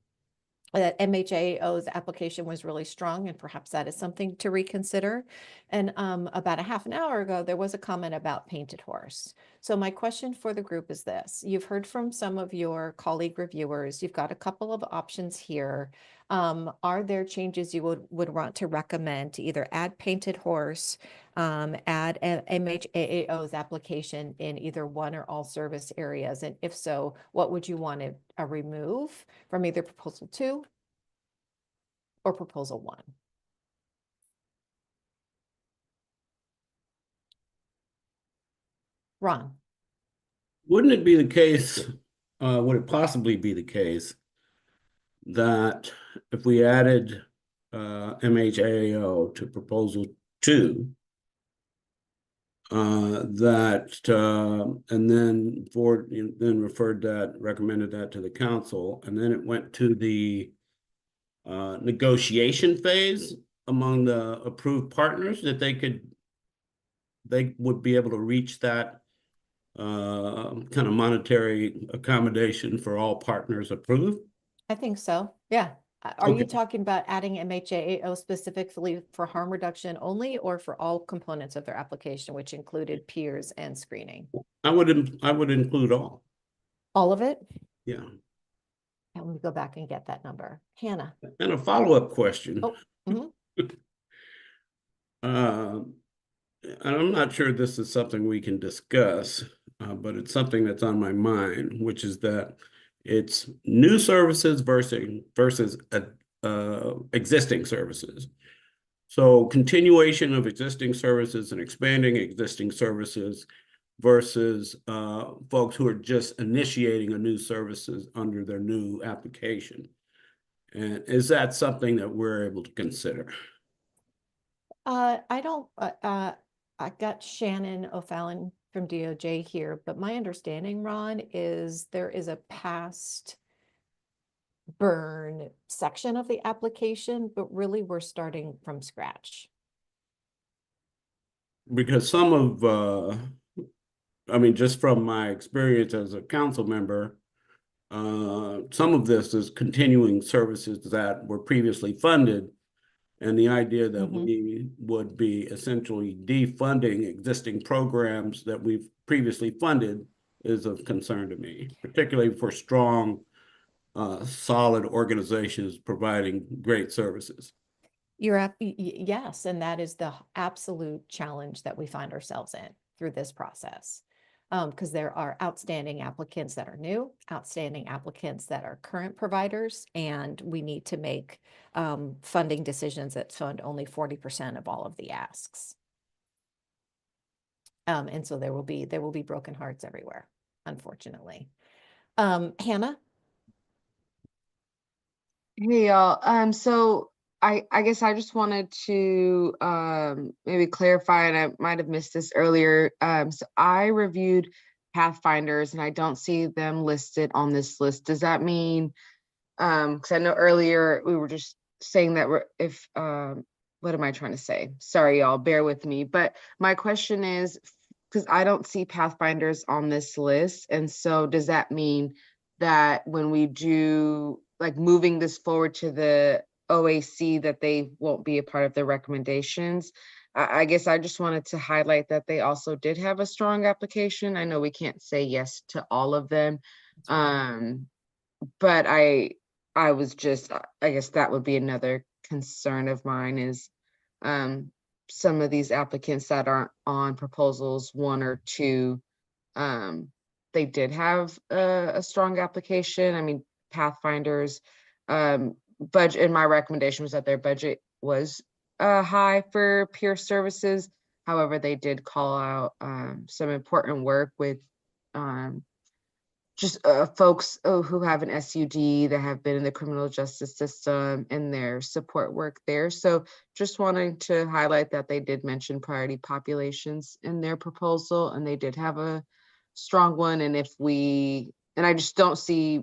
That MHAO's application was really strong, and perhaps that is something to reconsider. And about a half an hour ago, there was a comment about Painted Horse. So my question for the group is this: you've heard from some of your colleague reviewers. You've got a couple of options here. Are there changes you would want to recommend to either add Painted Horse, add MHAO's application in either one or all service areas? And if so, what would you want to remove from either proposal 2 or proposal 1? Ron? Wouldn't it be the case, would it possibly be the case that if we added MHAO to proposal 2, and then then recommended that to the council, and then it went to the negotiation phase among the approved partners, that they would be able to reach that kind of monetary accommodation for all partners approved? I think so. Yeah. Are you Okay. talking about adding MHAO specifically for harm reduction only, or for all components of their application, which included peers and screening? I would include all. All of it? Yeah. And let me go back and get that number. Hannah? And a follow-up question. Oh, mhm. And I'm not sure this is something we can discuss, but it's something that's on my mind, which is that it's new services versus existing services. So continuation of existing services and expanding existing services versus folks who are just initiating a new services under their new application. And is that something that we're able to consider? I don't, I got Shannon O'Fallon from DOJ here, but my understanding, Ron, is there is a past burn section of the application, but really we're starting from scratch. Because some of, I mean, just from my experience as a council member, some of this is continuing services that were previously funded. And the idea that we would be essentially defunding existing programs that we've previously funded is of concern to me, particularly for strong, solid organizations providing great services. Yes, and that is the absolute challenge that we find ourselves in through this process. Because there are outstanding applicants that are new, outstanding applicants that are current providers, and we need to make funding decisions that fund only 40% of all of the asks. And so there will be broken hearts everywhere, unfortunately. Hannah? Hey y'all. So I guess I just wanted to maybe clarify, and I might have missed this earlier. So I reviewed Pathfinders and I don't see them listed on this list. Does that mean, because I know earlier we were just saying that what am I trying to say? Sorry, y'all, bear with me. But my question is, because I don't see Pathfinders on this list. And so does that mean that when we do, like, moving this forward to the OAC, that they won't be a part of the recommendations? I guess I just wanted to highlight that they also did have a strong application. I know we can't say yes to all of them. But I was just, I guess that would be another concern of mine, is some of these applicants that aren't on proposals 1 or 2, they did have a strong application. I mean, Pathfinders, budget, and my recommendation was that their budget was high for peer services. However, they did call out some important work with just folks who have an SUD that have been in the criminal justice system and their support work there. So just wanting to highlight that they did mention priority populations in their proposal, and they did have a strong one. And if we, and I just don't see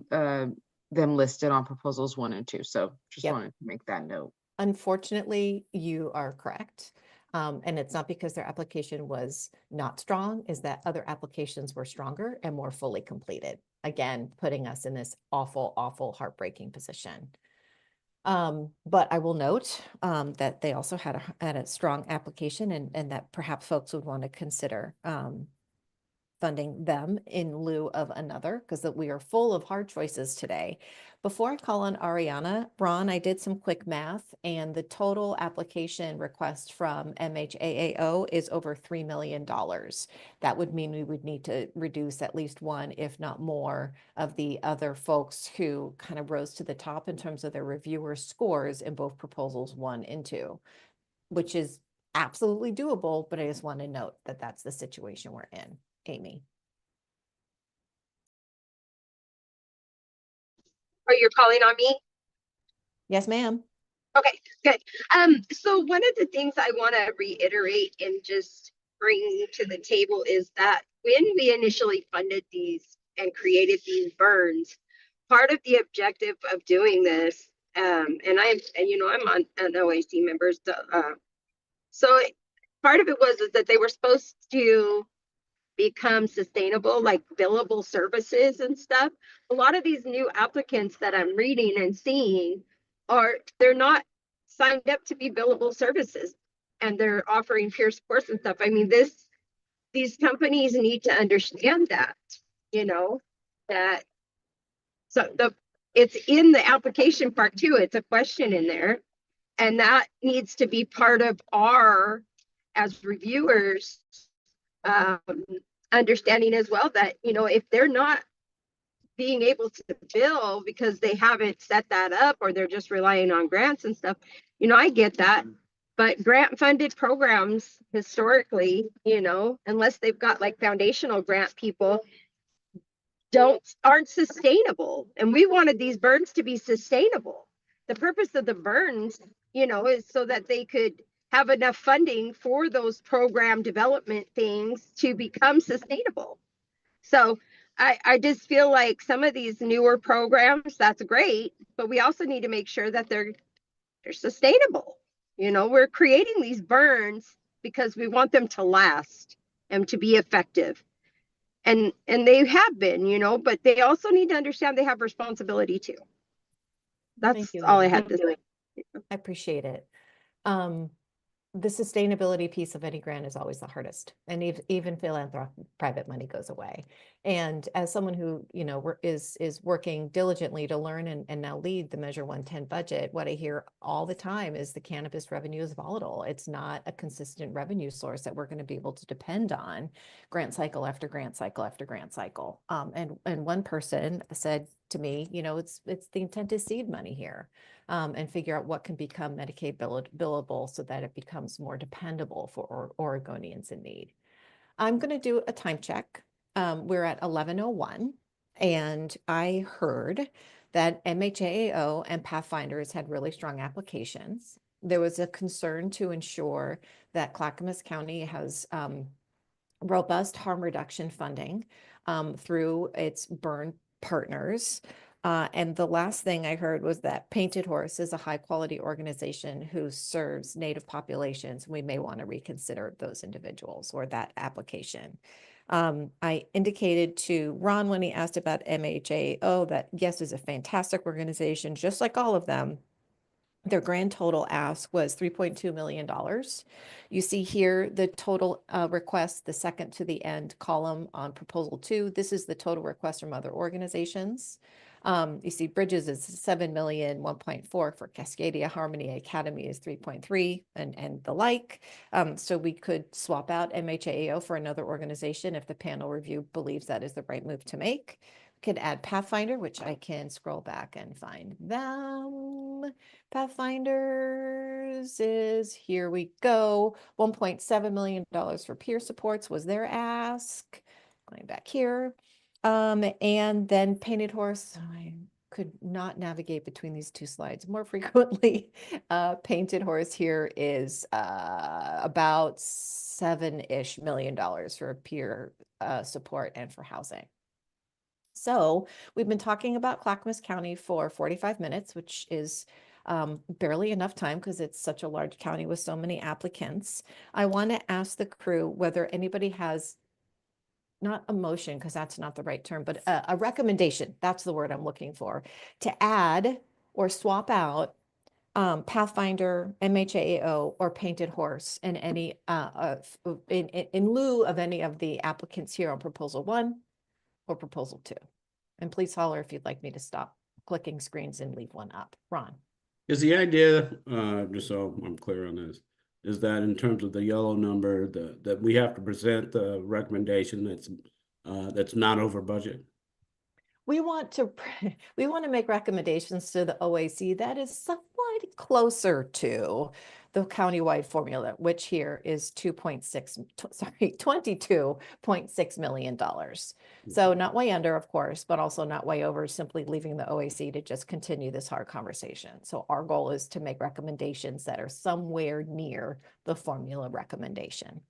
them listed on proposals 1 and 2. So just Yep. wanted to make that note. Unfortunately, you are correct. And it's not because their application was not strong, is that other applications were stronger and more fully completed. Again, putting us in this awful, awful, heartbreaking position. But I will note that they also had a strong application and that perhaps folks would want to consider funding them in lieu of another, because we are full of hard choices today. Before I call on Ariana, Ron, I did some quick math, and the total application request from MHAAO is over $3 million. That would mean we would need to reduce at least one, if not more, of the other folks who kind of rose to the top in terms of their reviewer scores in both proposals 1 and 2, which is absolutely doable, but I just want to note that that's the situation we're in. Amy. Are you calling on me? Yes, ma'am. Okay, good. So one of the things I want to reiterate and just bring to the table is that when we initially funded these and created these burns, part of the objective of doing this, and I'm on an OAC member, so part of it was is that they were supposed to become sustainable, like billable services and stuff. A lot of these new applicants that I'm reading and seeing they're not signed up to be billable services, and they're offering peer supports and stuff. I mean, these companies need to understand that, that it's in the application part too. It's a question in there, and that needs to be part of our, as reviewers, understanding as well, that if they're not being able to bill because they haven't set that up, or they're just relying on grants and stuff, I get that, but grant funded programs historically, unless they've got like foundational grant people, aren't sustainable. And we wanted these burns to be sustainable. The purpose of the burns, is so that they could have enough funding for those program development things to become sustainable. So I just feel like some of these newer programs, that's great, but we also need to make sure that they're sustainable. We're creating these burns because we want them to last and to be effective. And they have been, but they also need to understand they have responsibility too. That's all I had to say. I appreciate it. The sustainability piece of any grant is always the hardest, and even philanthropic private money goes away. And as someone who is working diligently to learn and now lead the Measure 110 budget, what I hear all the time is the cannabis revenue is volatile. It's not a consistent revenue source that we're going to be able to depend on grant cycle after grant cycle after grant cycle. And one person said to me, it's the intent is seed money here. And figure out what can become Medicaid billable so that it becomes more dependable for Oregonians in need. I'm going to do a time check. We're at 11:01, and I heard that MHAAO and Pathfinders had really strong applications. There was a concern to ensure that Clackamas County has robust harm reduction funding through its burn partners. And the last thing I heard was that Painted Horse is a high quality organization who serves Native populations. We may want to reconsider those individuals or that application. I indicated to Ron when he asked about MHAAO that yes, is a fantastic organization, just like all of them. Their grand total ask was $3.2 million. You see here the total request, the second to the end column on proposal 2. This is the total request from other organizations. You see Bridges is 7 million, 1.4 for Cascadia, Harmony Academy is 3.3 and the like. So we could swap out MHAAO for another organization if the panel review believes that is the right move to make. Could add Pathfinder, which I can scroll back and find them. Pathfinders is, here we go, $1.7 million for peer supports was their ask. Going back here. And then Painted Horse, I could not navigate between these two slides more frequently. Painted Horse here is about $7-ish million for peer support and for housing. So we've been talking about Clackamas County for 45 minutes, which is barely enough time because it's such a large county with so many applicants. I want to ask the crew whether anybody has not a motion, because that's not the right term, but a recommendation, that's the word I'm looking for, to add or swap out Pathfinder, MHAAO, or Painted Horse in any in lieu of any of the applicants here on Proposal 1 or Proposal 2. And please holler if you'd like me to stop clicking screens and leave one up. Ron. Is the idea, just so I'm clear on this, is that in terms of the yellow number, that we have to present the recommendation that's not over budget? We want to make recommendations to the OAC that is somewhat closer to the countywide formula, which here is $22.6 million. So not way under, of course, but also not way over, simply leaving the OAC to just continue this hard conversation. So our goal is to make recommendations that are somewhere near the formula recommendation.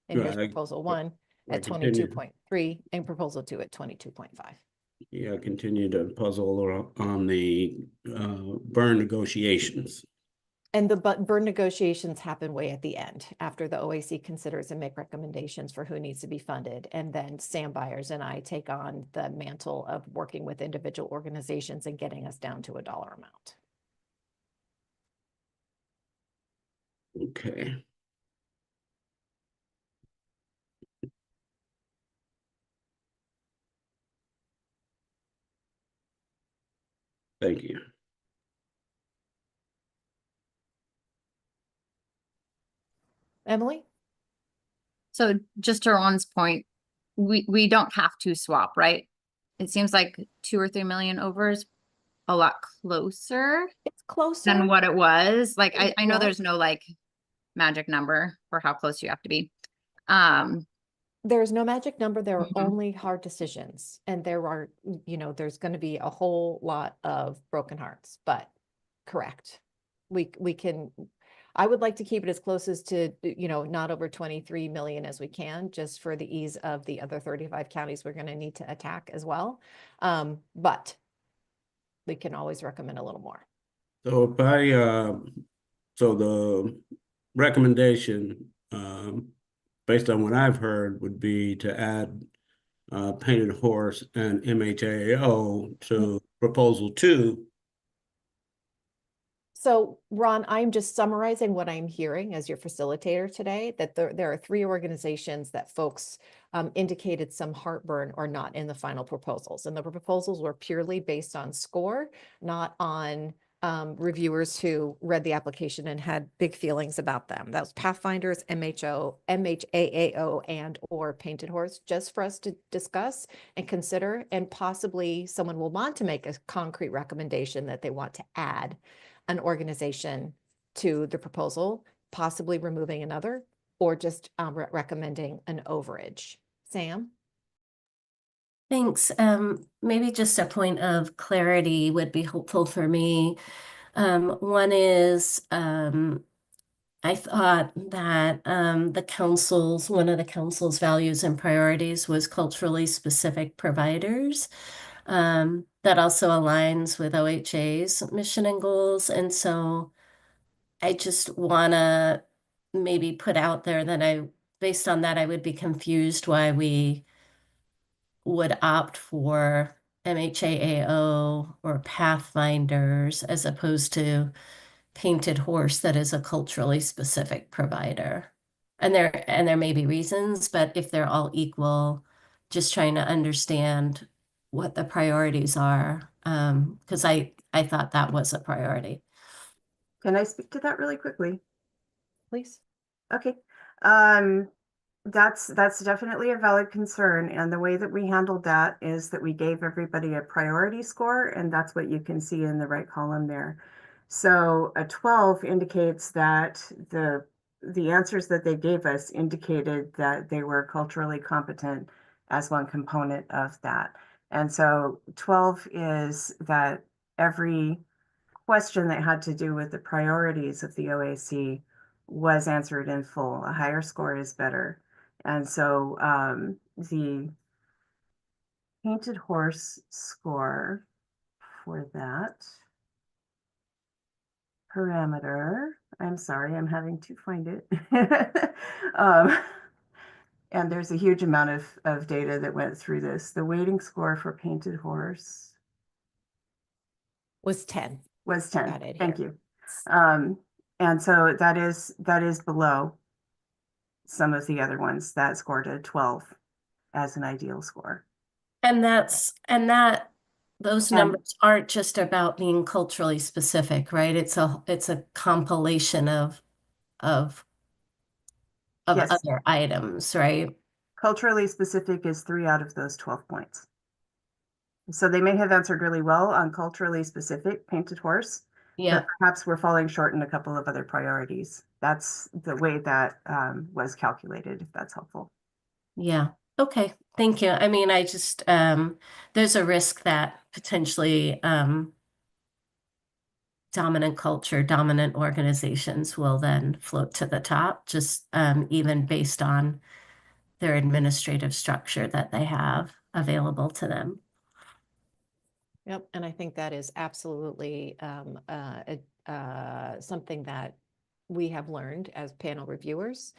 And here's Proposal 1 at 22.3 and Proposal 2 at 22.5. Yeah, continue to puzzle on the burn negotiations. And the burn negotiations happen way at the end, after the OAC considers and make recommendations for who needs to be funded. And then Sam Byers and I take on the mantle of working with individual organizations and getting us down to a dollar amount. Okay. Thank you. Emily? So just to Ron's point, we don't have to swap, right? It seems like 2 or 3 million over is a lot closer. It's closer than what it was. Like I know was. there's no like magic number for how close you have to be. There's no magic number. There are Mhm. only hard decisions. And there are, there's going to be a whole lot of broken hearts, but correct. I would like to keep it as close as to, not over 23 million as we can, just for the ease of the other 35 counties we're going to need to attack as well. But we can always recommend a little more. So if so the recommendation, based on what I've heard, would be to add Painted Horse and MHAAO to Proposal 2. So Ron, I'm just summarizing what I'm hearing as your facilitator today, that there are 3 organizations that folks indicated some heartburn or not in the final proposals. And the proposals were purely based on score, not on reviewers who read the application and had big feelings about them. That was Pathfinders, MHAAO, and or Painted Horse, just for us to discuss and consider, and possibly someone will want to make a concrete recommendation that they want to add an organization to the proposal, possibly removing another, or just recommending an overage. Sam? Thanks. Maybe just a point of clarity would be helpful for me. One is, I thought that one of the council's values and priorities was culturally specific providers. That also aligns with OHA's mission and goals. And so I just want to maybe put out there that based on that, I would be confused why we would opt for MHAAO or Pathfinders as opposed to Painted Horse, that is a culturally specific provider. And there may be reasons, but if they're all equal, just trying to understand what the priorities are, because I thought that was a priority. Can I speak to that really quickly? Please. Okay. That's definitely a valid concern. And the way that we handled that is that we gave everybody a priority score, and that's what you can see in the right column there. So a 12 indicates that the answers that they gave us indicated that they were culturally competent as one component of that. And so 12 is that every question that had to do with the priorities of the OAC was answered in full. A higher score is better. And so Painted Horse score for that parameter. I'm sorry, I'm having to find it. And there's a huge amount of data that went through this. The weighting score for Painted Horse Was 10. was 10. Got it Thank here. you. And so that is below some of the other ones that scored a 12 as an ideal score. And those And- numbers aren't just about being culturally specific, right? It's a compilation of Yes. other items, right? Culturally specific is 3 out of those 12 points. So they may have answered really well on culturally specific Painted Horse, Yeah. but perhaps we're falling short in a couple of other priorities. That's the way that was calculated, if that's helpful. Yeah. Okay. Thank you. I mean, I just, there's a risk that potentially, dominant culture, dominant organizations will then float to the top, just, even based on their administrative structure that they have available to them. Yep, and I think that is absolutely something that we have learned as panel reviewers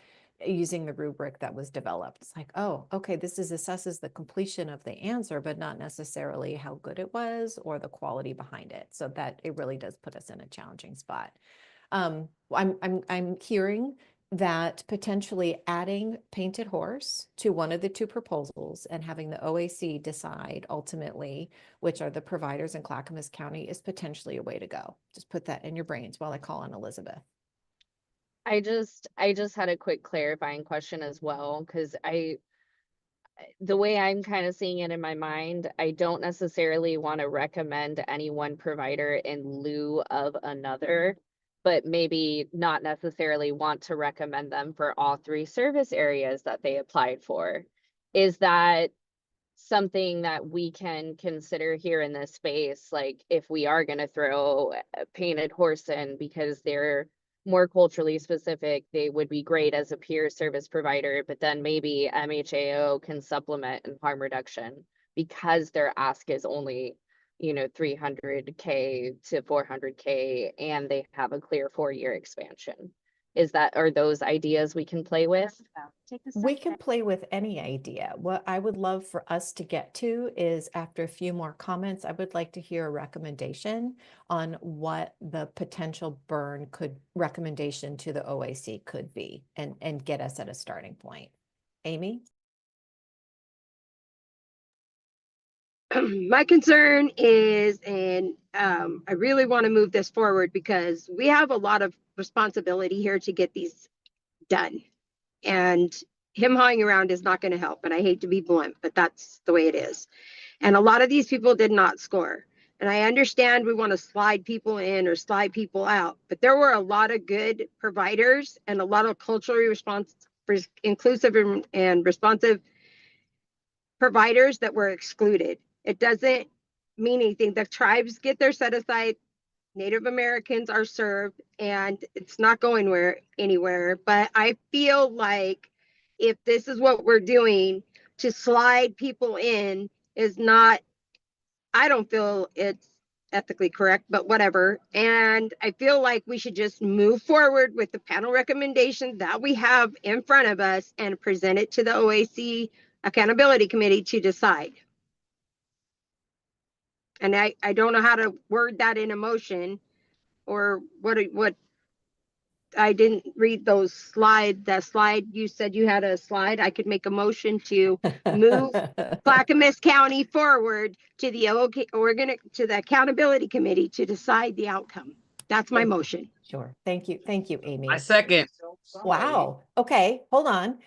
using the rubric that was developed. It's like, oh, okay, this assesses the completion of the answer, but not necessarily how good it was or the quality behind it. So that it really does put us in a challenging spot. I'm hearing that potentially adding Painted Horse to one of the 2 proposals and having the OAC decide ultimately which are the providers in Clackamas County is potentially a way to go. Just put that in your brains while I call on Elizabeth. I just had a quick clarifying question as well, because the way I'm kind of seeing it in my mind, I don't necessarily want to recommend any one provider in lieu of another, but maybe not necessarily want to recommend them for all 3 service areas that they applied for. Is that something that we can consider here in this space? Like, if we are going to throw a Painted Horse in because they're more culturally specific, they would be great as a peer service provider, but then maybe MHAO can supplement in harm reduction because their ask is only, $300K to $400K, and they have a clear 4-year expansion. Are those ideas we can play with? We can play with any idea. What I would love for us to get to is, after a few more comments, I would like to hear a recommendation on what the potential recommendation to the OAC could be and get us at a starting point. Amy? My concern is, and I really want to move this forward because we have a lot of responsibility here to get these done. And him hawing around is not going to help. And I hate to be blunt, but that's the way it is. And a lot of these people did not score. And I understand we want to slide people in or slide people out, but there were a lot of good providers and a lot of culturally inclusive and responsive providers that were excluded. It doesn't mean anything. The tribes get their set aside. Native Americans are served, and it's not going anywhere. But I feel like if this is what we're doing to slide people in is not, I don't feel it's ethically correct, but whatever. And I feel like we should just move forward with the panel recommendation that we have in front of us and present it to the OAC Accountability Committee to decide. And I don't know how to word that in a motion, or what I didn't read that slide. You said you had a slide. I could make a motion to move Clackamas County forward to the to the Accountability Committee to decide the outcome. That's my motion. Sure. Thank you. Thank you, Amy. I second. Wow. Okay, hold on.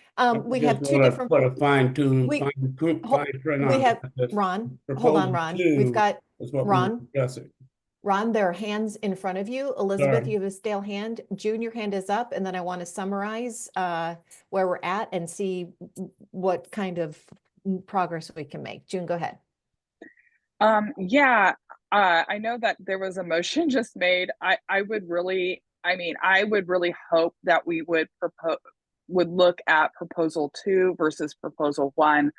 We have 2 different. Put a fine tune, We- fine print We on have, this. Ron, hold on, Proposal Ron. 2 We've got, is what we're Ron. discussing. Ron, there are hands in front of you. Elizabeth, Sorry. you have a stale hand. June, your hand is up, and then I want to summarize where we're at and see what kind of progress we can make. June, go ahead. Yeah, I know that there was a motion just made. I would really hope that we would look at proposal 2 versus proposal 1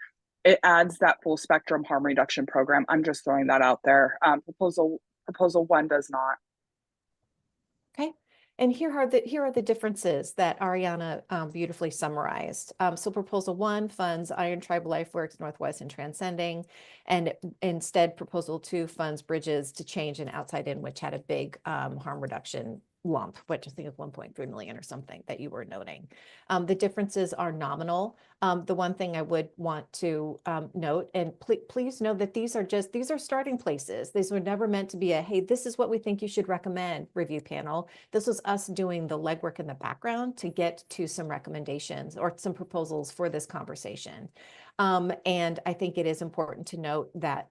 it adds that full spectrum harm reduction program. I'm just throwing that out there. Proposal 1 does not. Okay. And here are the differences that Ariana beautifully summarized. So proposal 1 funds Iron Tribe LifeWorks, Northwest, and Transcending, and instead proposal 2 funds Bridges to Change and Outside In, which had a big harm reduction lump, which I think is 1.3 million or something that you were noting. The differences are nominal. The one thing I would want to note, and please know that these are starting places. These were never meant to be a, hey, this is what we think you should recommend review panel. This was us doing the legwork in the background to get to some recommendations or some proposals for this conversation. And I think it is important to note that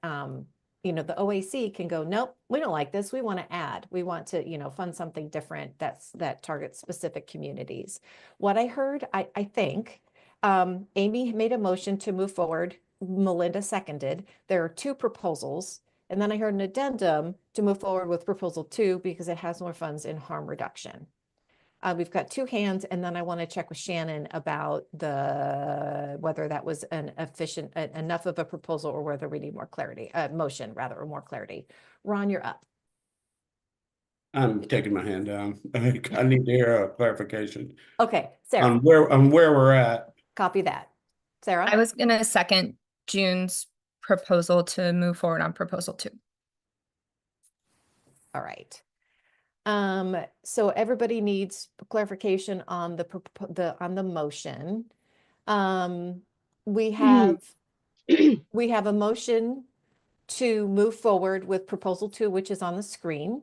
you know, the OAC can go, nope, we don't like this. We want to add, we want to, you know, fund something different that targets specific communities. What I heard, I think, Amy made a motion to move forward. Melinda seconded. There are 2 proposals. And then I heard an addendum to move forward with proposal 2 because it has more funds in harm reduction. We've got 2 hands, and then I want to check with Shannon about whether that was an efficient enough of a proposal or whether we need more clarity, motion rather, or more clarity. Ron, you're up. I'm taking my hand down. I need to hear a clarification Okay, Sarah, on where we're at. copy that. Sarah? I was gonna second June's proposal to move forward on proposal 2. All right. So everybody needs clarification on the motion. We have a motion to move forward with proposal 2, which is on the screen.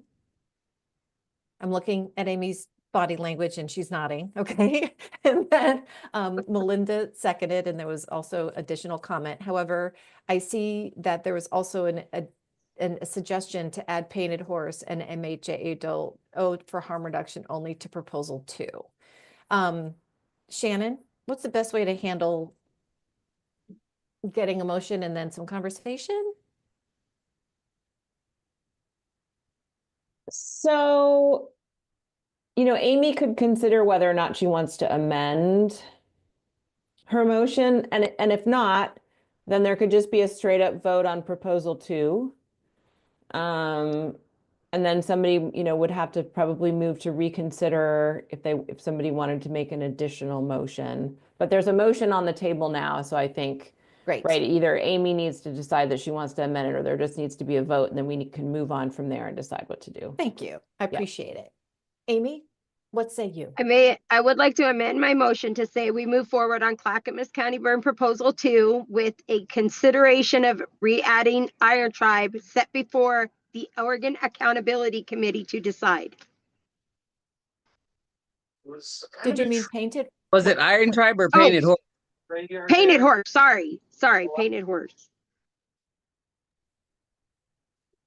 I'm looking at Amy's body language and she's nodding. Okay. And then Melinda seconded, and there was also additional comment. However, I see that there was also a suggestion to add Painted Horse and MHAO for harm reduction only to proposal 2. Shannon, what's the best way to handle getting a motion and then some conversation? So, you know, Amy could consider whether or not she wants to amend her motion, and if not, then there could just be a straight up vote on proposal 2. And then somebody, you know, would have to probably move to reconsider if somebody wanted to make an additional motion. But there's a motion on the table now, so I think, Great. right, either Amy needs to decide that she wants to amend it, or there just needs to be a vote, and then we can move on from there and decide what to do. Thank you. I appreciate it. Amy, what say you? I would like to amend my motion to say we move forward on Clackamas County Burn Proposal 2 with a consideration of re-adding Iron Tribe set before the Oregon Accountability Committee to decide. Did you mean Painted? Was it Iron Tribe or Painted Horse? Painted Horse, sorry, Painted Horse.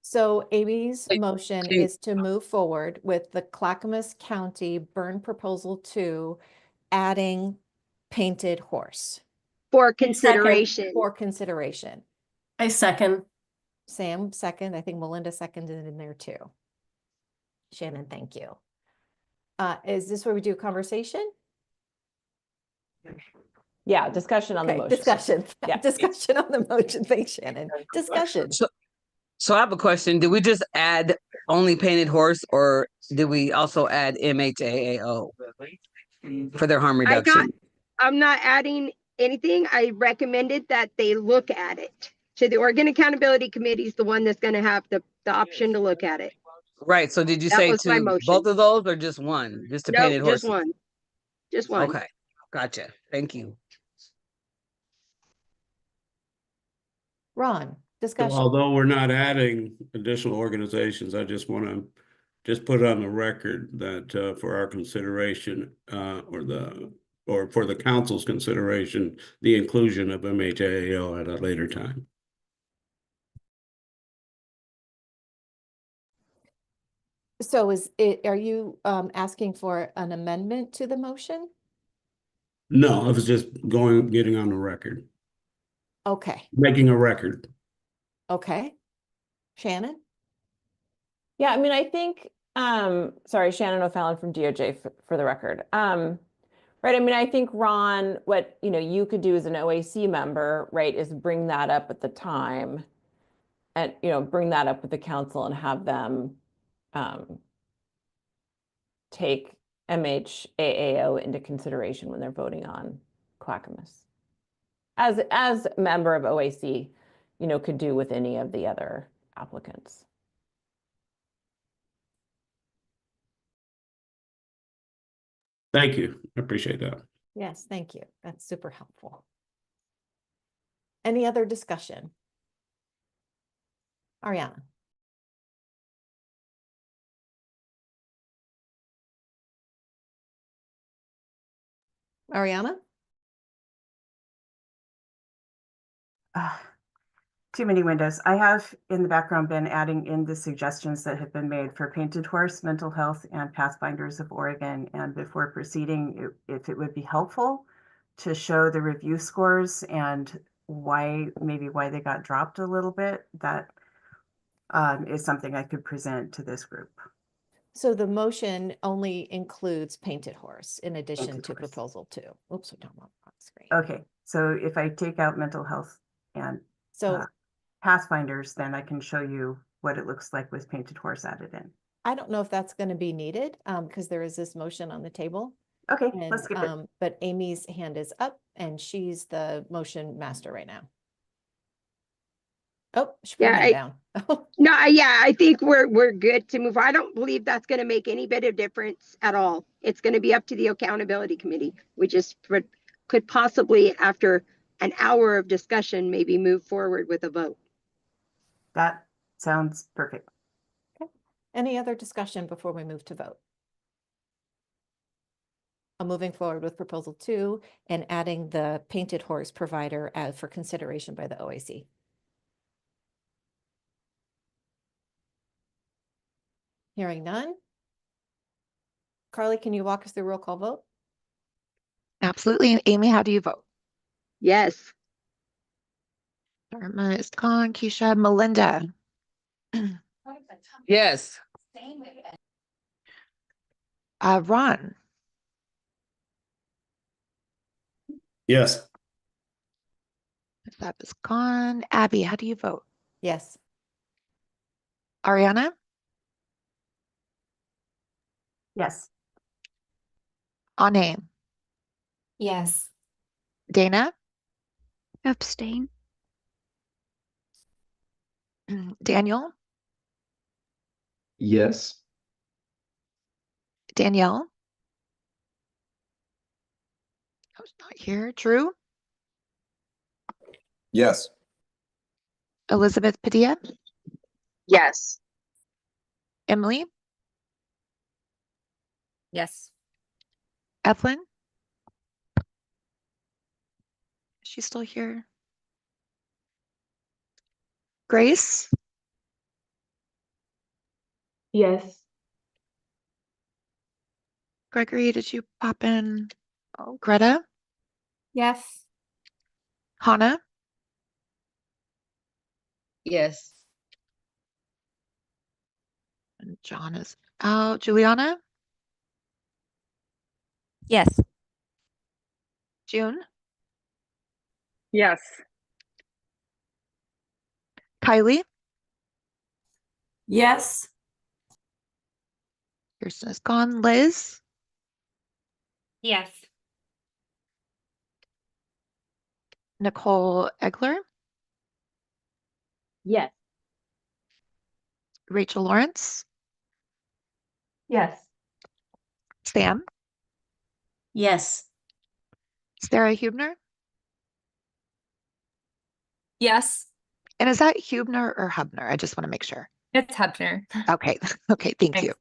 So Amy's motion is to move forward with the Clackamas County Burn Proposal 2, adding Painted Horse. For consideration. For consideration. I second. Sam, second. I think Melinda seconded in there too. Shannon, thank you. Is this where we do conversation? Yeah, discussion on the motion. Discussion. Yeah. Discussion on the motion. Thanks, Shannon. Discussion. So I have a question. Did we just add only Painted Horse, or did we also add MHAAO for their harm reduction? I'm not adding anything. I recommended that they look at it. So the Oregon Accountability Committee is the one that's going to have the option to look at it. Right. So did you That say was my to motion. both of those, or just one? Just to Painted Horse? Just one. Just one. Okay. Gotcha. Thank you. Ron, discussion. Although we're not adding additional organizations, I just want to just put it on the record that for our consideration or for the council's consideration, the inclusion of MHAAO at a later time. So are you asking for an amendment to the motion? No, I was just getting on the record, Okay. making a record. Okay. Shannon? Yeah, I mean, I think, sorry, Shannon O'Fallon from DOJ for the record. Right. I mean, I think, Ron, what, you could do as an OAC member, right, is bring that up at the time and, bring that up with the council and have them take MHAAO into consideration when they're voting on Clackamas. As a member of OAC, could do with any of the other applicants. Thank you. I appreciate that. Yes, thank you. That's super helpful. Any other discussion? Ariana? Ariana? Too many windows. I have in the background been adding in the suggestions that have been made for Painted Horse, Mental Health, and Pathfinders of Oregon. And before proceeding, if it would be helpful to show the review scores and why they got dropped a little bit, that is something I could present to this group. So the motion only includes Painted Horse in addition to proposal 2. Oops, we don't want on screen. Okay, so if I take out mental health and So Pathfinders, then I can show you what it looks like with Painted Horse added in. I don't know if that's going to be needed because there is this motion on the table. Okay, And, let's skip it. but Amy's hand is up and she's the motion master right now. Oh, she put her hand down. No, I think we're good to move on. I don't believe that's going to make any bit of difference at all. It's going to be up to the accountability committee. We just could possibly, after an hour of discussion, maybe move forward with a vote. That sounds perfect. Okay. Any other discussion before we move to vote? I'm moving forward with proposal 2 and adding the Painted Horse provider for consideration by the OAC. Hearing none. Carly, can you walk us through roll call vote? Absolutely. Amy, how do you vote? Yes. Dharma is gone. Keisha, Melinda. Yes. Ron. Yes. That is gone. Abby, how do you vote? Yes. Ariana? Yes. Ane? Yes. Dana? Abstain. Daniel? Yes. Danielle? Who's not here? Drew? Yes. Elizabeth Padilla? Yes. Emily? Yes. Evelyn? Is she still here? Grace? Yes. Gregory, did you pop in? Oh, Greta? Yes. Hannah? Yes. And John is out. Juliana? Yes. June? Yes. Kylie? Yes. Kirsten is gone. Liz? Yes. Nicole Egler? Yes. Rachel Lawrence? Yes. Sam? Yes. Sarah Hubner? Yes. And is that Hubner or Hubner? I just want to make sure. It's Hubner. Okay. Okay. Thank Thanks. you.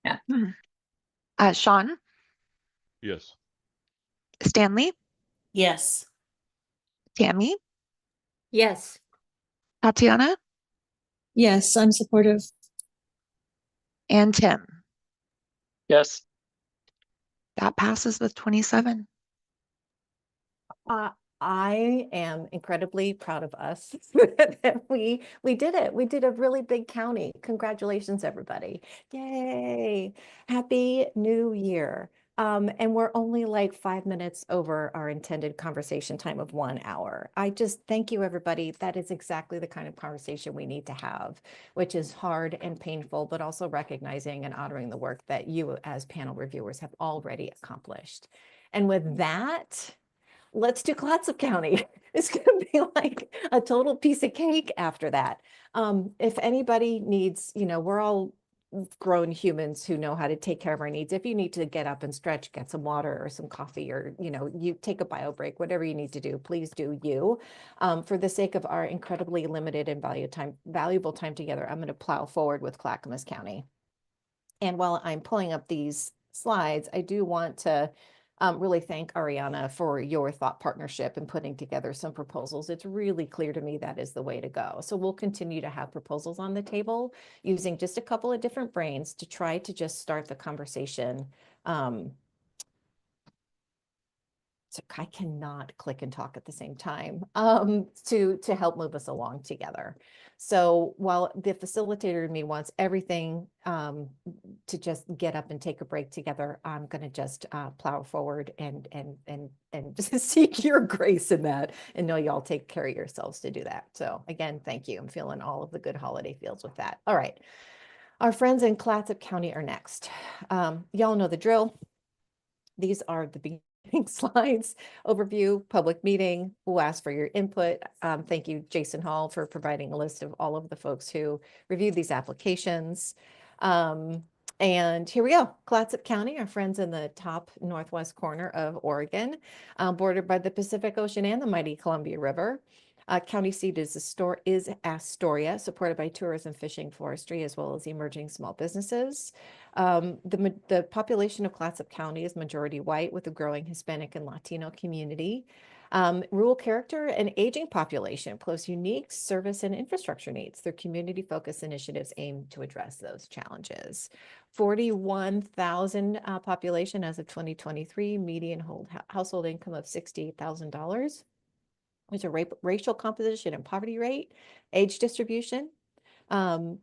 Yeah. Sean? Yes. Stanley? Yes. Tammy? Yes. Tatiana? Yes, I'm supportive. And Tim? Yes. That passes with 27. I am incredibly proud of us that we did it. We did a really big county. Congratulations, everybody. Yay. Happy New Year. And we're only like 5 minutes over our intended conversation time of 1 hour. I just thank you, everybody. That is exactly the kind of conversation we need to have, which is hard and painful, but also recognizing and honoring the work that you as panel reviewers have already accomplished. And with that, let's do Clatsop County. It's going to be like a total piece of cake after that. If anybody needs, we're all grown humans who know how to take care of our needs. If you need to get up and stretch, get some water or some coffee, or, you take a bio break, whatever you need to do, please do you. For the sake of our incredibly limited and valuable time together, I'm going to plow forward with Clackamas County. And while I'm pulling up these slides, I do want to really thank Ariana for your thought partnership and putting together some proposals. It's really clear to me that is the way to go. So we'll continue to have proposals on the table using just a couple of different brains to try to just start the conversation. So I cannot click and talk at the same time to help move us along together. So while the facilitator in me wants everything to just get up and take a break together, I'm going to just plow forward and just seek your grace in that, and know y'all take care of yourselves to do that. So again, thank you. I'm feeling all of the good holiday feels with that. All right. Our friends in Clatsop County are next. Y'all know the drill. These are the beginning slides, overview, public meeting. We'll ask for your input. Thank you, Jason Hall, for providing a list of all of the folks who reviewed these applications. And here we go. Clatsop County, our friends in the top northwest corner of Oregon, bordered by the Pacific Ocean and the mighty Columbia River. County seat is Astoria, supported by tourism, fishing, forestry, as well as emerging small businesses. The population of Clatsop County is majority white with a growing Hispanic and Latino community. Rural character and aging population pose unique service and infrastructure needs. Their community-focused initiatives aim to address those challenges. 41,000 population as of 2023, median household income of $68,000. There's a racial composition and poverty rate, age distribution,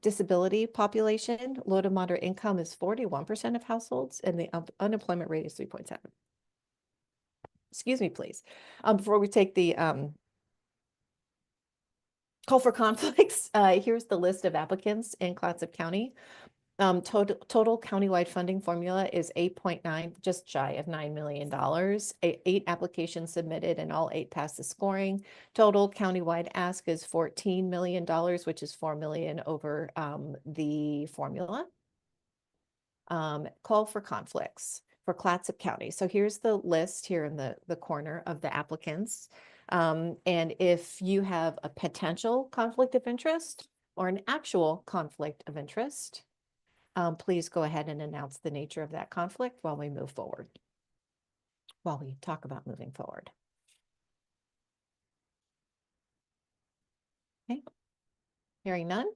disability population, low to moderate income is 41% of households, and the unemployment rate is 3.7. Excuse me, please. Before we take the call for conflicts, here's the list of applicants in Clatsop County. Total countywide funding formula is 8.9, just shy of $9 million. 8 applications submitted and all 8 passed the scoring. Total countywide ask is $14 million, which is $4 million over the formula. Call for conflicts for Clatsop County. So here's the list here in the corner of the applicants. And if you have a potential conflict of interest or an actual conflict of interest, please go ahead and announce the nature of that conflict while we move forward, while we talk about moving forward. Okay, hearing none.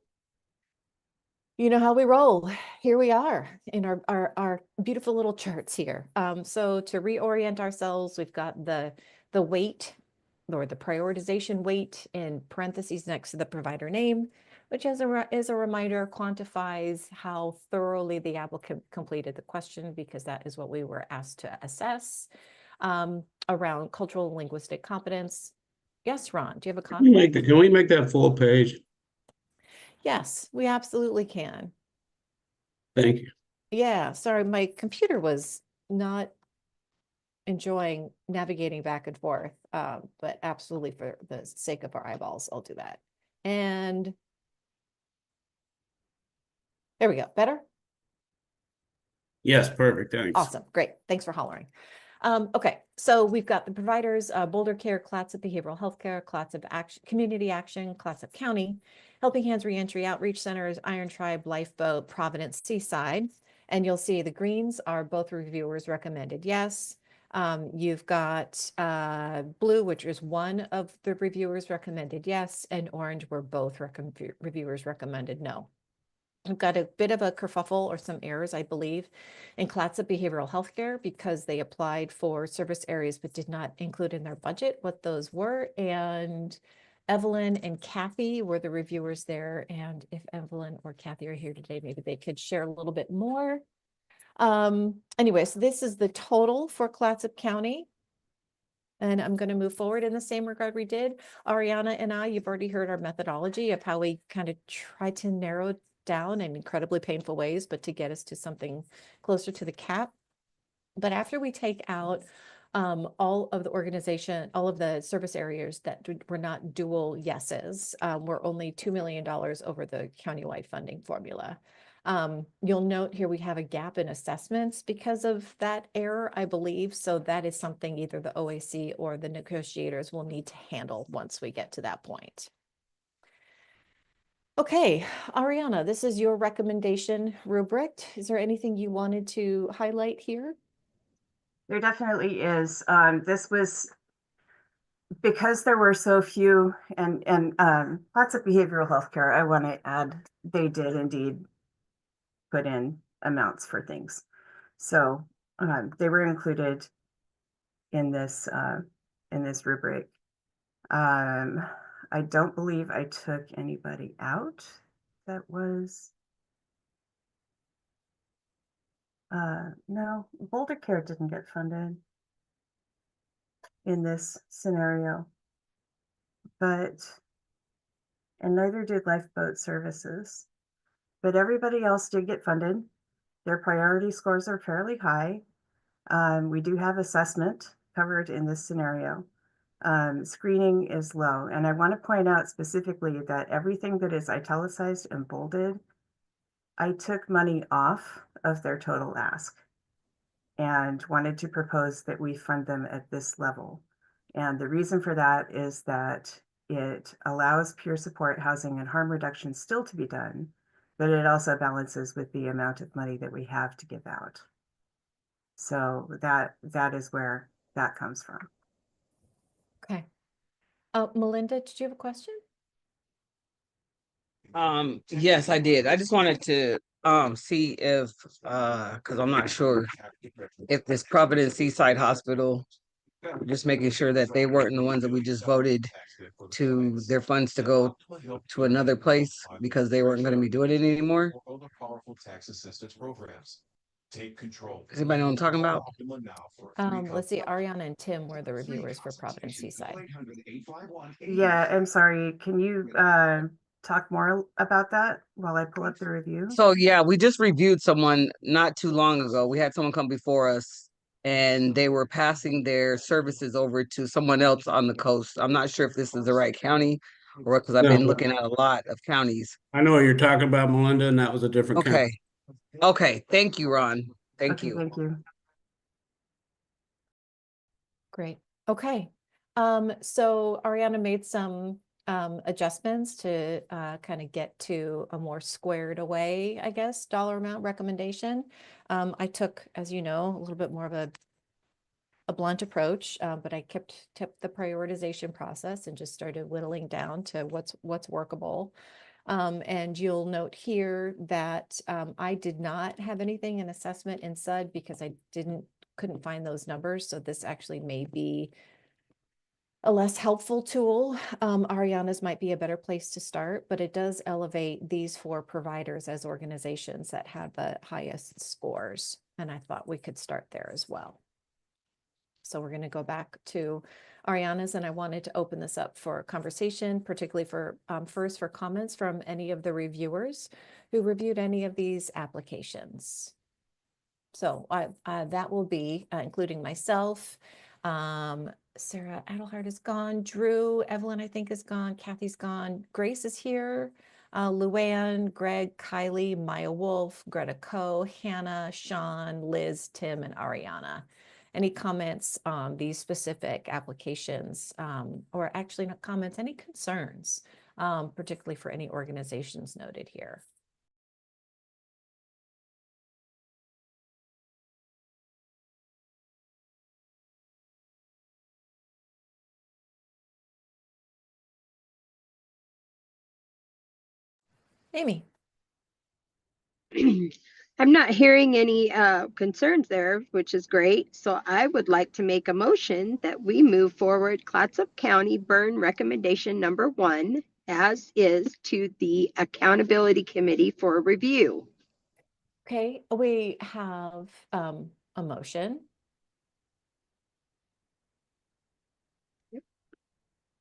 You know how we roll. Here we are in our beautiful little charts here. So to reorient ourselves, we've got the weight or the prioritization weight in parentheses next to the provider name, which is a reminder, quantifies how thoroughly the applicant completed the question, because that is what we were asked to assess around cultural and linguistic competence. Yes, Ron, do you have a conflict? Can we make that full page? Yes, we absolutely can. Thank you. Yeah, sorry, my computer was not enjoying navigating back and forth, but absolutely for the sake of our eyeballs, I'll do that. And there we go. Better? Yes, perfect. Thanks. Awesome. Great. Thanks for hollering. Okay, so we've got the providers, Boulder Care, Clatsop Behavioral Healthcare, Clatsop Community Action, Clatsop County, Helping Hands Reentry Outreach Centers, Iron Tribe, Lifeboat, Providence, Seaside. And you'll see the greens are both reviewers recommended yes. You've got blue, which is one of the reviewers recommended yes, and orange were both reviewers recommended no. We've got a bit of a kerfuffle or some errors, I believe, in Clatsop Behavioral Healthcare because they applied for service areas but did not include in their budget what those were. And Evelyn and Kathy were the reviewers there. And if Evelyn or Kathy are here today, maybe they could share a little bit more Anyway, so this is the total for Clatsop County. And I'm going to move forward in the same regard we did. Ariana and I, you've already heard our methodology of how we kind of try to narrow down in incredibly painful ways, but to get us to something closer to the cap. But after we take out all of the organization, all of the service areas that were not dual yeses, we're only $2 million over the countywide funding formula. You'll note here we have a gap in assessments because of that error, I believe. So that is something either the OAC or the negotiators will need to handle once we get to that point. Okay, Ariana, this is your recommendation rubric. Is there anything you wanted to highlight here? There definitely is. This was because there were so few and lots of behavioral health care. I want to add, they did indeed put in amounts for things. So they were included in this rubric. I don't believe I took anybody out that was, no, Boulder Care didn't get funded in this scenario, and neither did Lifeboat Services, but everybody else did get funded. Their priority scores are fairly high. We do have assessment covered in this scenario. Screening is low. And I want to point out specifically that everything that is italicized and bolded, I took money off of their total ask and wanted to propose that we fund them at this level. And the reason for that is that it allows peer support, housing, and harm reduction still to be done, but it also balances with the amount of money that we have to give out. So that is where that comes from. Okay. Melinda, did you have a question? Yes, I did. I just wanted to see if because I'm not sure if this Providence Seaside Hospital, just making sure that they weren't the ones that we just voted to their funds to go to another place because they weren't going to be doing it anymore. Take control. Does anybody know what I'm talking about? Let's see, Ariana and Tim were the reviewers for Providence Seaside. Yeah, I'm sorry. Can you talk more about that while I pull up the review? So yeah, we just reviewed someone not too long ago. We had someone come before us and they were passing their services over to someone else on the coast. I'm not sure if this is the right county or because I've No, been but looking at a lot of counties. I know what you're talking about, Melinda, and that was a different Okay. county. Okay. Thank you, Ron. Thank Okay, you. thank you. Great. Okay. So Ariana made some adjustments to kind of get to a more squared away, I guess, dollar amount recommendation. I took, as you know, a little bit more of a blunt approach, but I kept the prioritization process and just started whittling down to what's workable. And you'll note here that I did not have anything in assessment in SUD because I couldn't find those numbers. So this actually may be a less helpful tool. Ariana's might be a better place to start, but it does elevate these 4 providers as organizations that had the highest scores. And I thought we could start there as well. So we're going to go back to Ariana's, and I wanted to open this up for conversation, particularly for first for comments from any of the reviewers who reviewed any of these applications. So that will be including myself. Sarah Adelhard is gone. Drew, Evelyn, I think is gone. Kathy's gone. Grace is here. Luann, Greg, Kylie, Maya Wolf, Greta Coe, Hannah, Sean, Liz, Tim, and Ariana. Any comments on these specific applications, or actually not comments, any concerns, particularly for any organizations noted here? Amy. I'm not hearing any concerns there, which is great. So I would like to make a motion that we move forward Clatsop County burn recommendation number 1 as is to the Accountability Committee for review. Okay, we have a motion.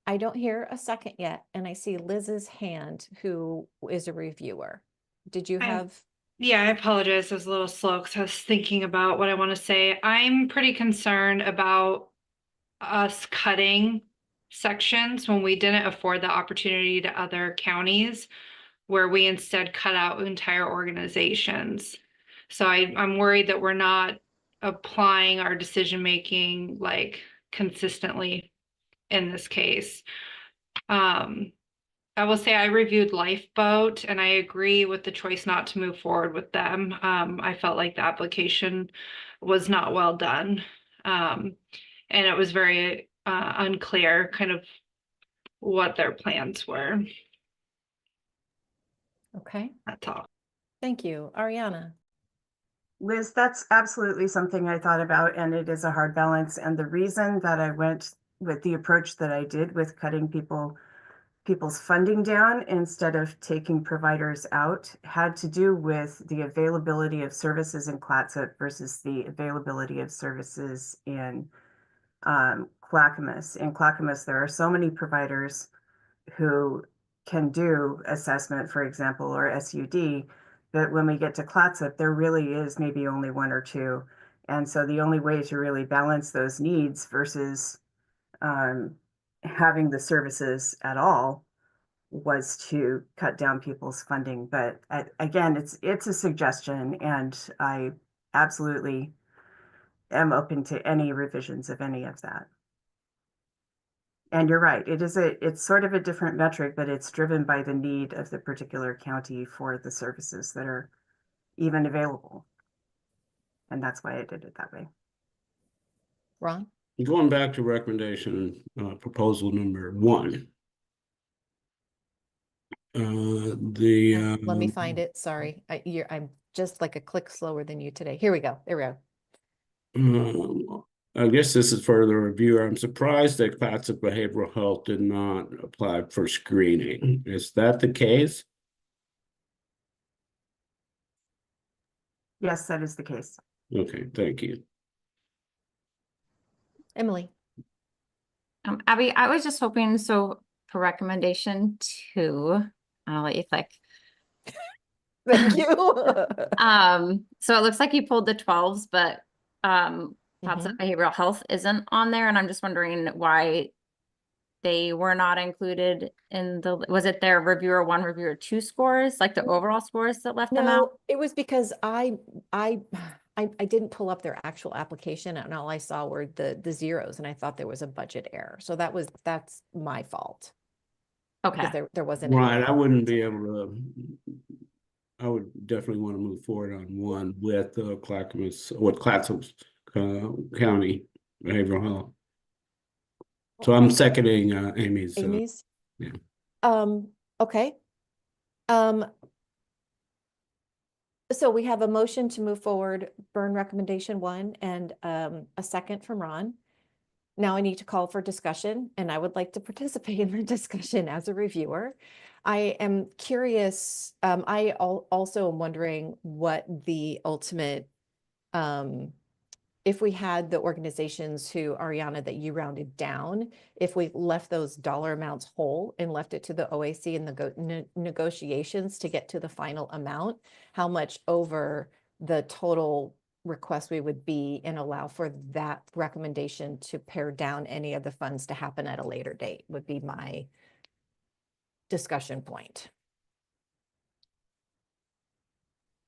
I don't hear a second yet, and I see Liz's hand, who is a reviewer. Did you have? Yeah, I apologize. I was a little slow because I was thinking about what I want to say. I'm pretty concerned about us cutting sections when we didn't afford the opportunity to other counties, where we instead cut out entire organizations. So I'm worried that we're not applying our decision making like consistently in this case. I will say I reviewed Lifeboat and I agree with the choice not to move forward with them. I felt like the application was not well done. And it was very unclear kind of what their plans were. Okay, That's all. thank you. Ariana? Liz, that's absolutely something I thought about, and it is a hard balance. And the reason that I went with the approach that I did with cutting people's funding down instead of taking providers out had to do with the availability of services in Clatsop versus the availability of services in Clackamas. In Clackamas, there are so many providers who can do assessment, for example, or SUD, but when we get to Clatsop, there really is maybe only one or two. And so the only way to really balance those needs versus having the services at all was to cut down people's funding. But again, it's a suggestion, and I absolutely am open to any revisions of any of that. And you're right, it's sort of a different metric, but it's driven by the need of the particular county for the services that are even available. And that's why I did it that way. Ron? Going back to recommendation, proposal number 1. Let me find it. Sorry, I'm just like a click slower than you today. Here we go. There we go. I guess this is for the reviewer. I'm surprised that Clatsop Behavioral Health did not apply for screening. Is that the case? Yes, that is the case. Okay, thank you. Emily? Abby, I was just hoping, so for recommendation 2, I'll let you click. Thank you. So it looks like you pulled the 12s, but Clatsop Behavioral Health isn't on there, and I'm just wondering why they were not included in the, was it their reviewer 1, reviewer 2 scores, like the overall scores that left them out? No, it was because I didn't pull up their actual application, and all I saw were the zeros, and I thought there was a budget error. So that's my fault. Okay. Because there wasn't any Right, I wouldn't be able to. I would definitely want to move forward on 1 with Clackamas, with Clatsop County Behavioral Health. So I'm seconding Amy's. Yeah. Okay. So we have a motion to move forward, burn recommendation 1, and a second from Ron. Now I need to call for discussion, and I would like to participate in the discussion as a reviewer. I am curious, I also am wondering what the ultimate, if we had the organizations who, Ariana, that you rounded down, if we left those dollar amounts whole and left it to the OAC and the negotiations to get to the final amount, how much over the total request we would be, and allow for that recommendation to pare down any of the funds to happen at a later date would be my discussion point.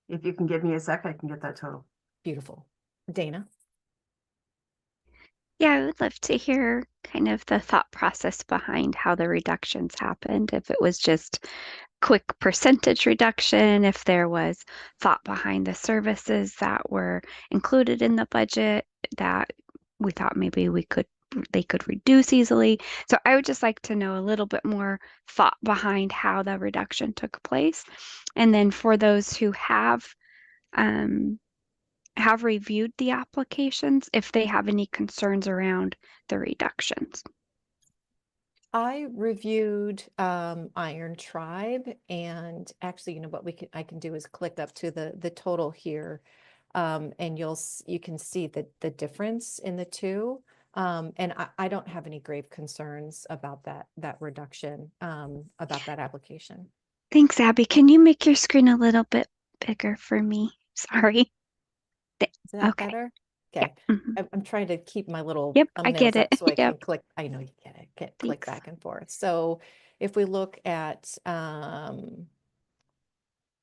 If you can give me a sec, I can get that total. Beautiful. Dana? Yeah, I would love to hear kind of the thought process behind how the reductions happened. If it was just quick percentage reduction, if there was thought behind the services that were included in the budget that we thought maybe they could reduce easily. So I would just like to know a little bit more thought behind how the reduction took place. And then for those who have reviewed the applications, if they have any concerns around the reductions. I reviewed Iron Tribe, and actually, you know what I can do is click up to the total here, and you can see the difference in the two. And I don't have any grave concerns about that reduction, about that application. Thanks, Abby. Can you make your screen a little bit bigger for me? Sorry. Is that Okay. better? Okay. Mhm. I'm trying to keep my little Yep, I get thumbnails up it. so I can Yep. click. I know you get it. Click Thanks. back and forth. So if we look at,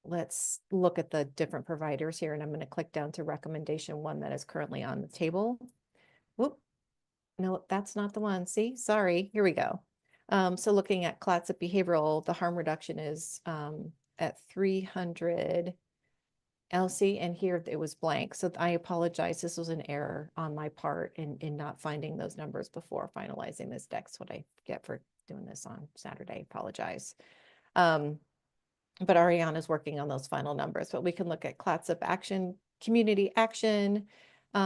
let's look at the different providers here, and I'm going to click down to recommendation 1 that is currently on the table. Whoop. No, that's not the one. See, sorry. Here we go. So looking at Clatsop Behavioral, the harm reduction is at 300 Elsie, and here it was blank. So I apologize. This was an error on my part in not finding those numbers before finalizing this deck. That's what I get for doing this on Saturday. Apologize. But Ariana's working on those final numbers. But we can look at Clatsop Action, Community Action,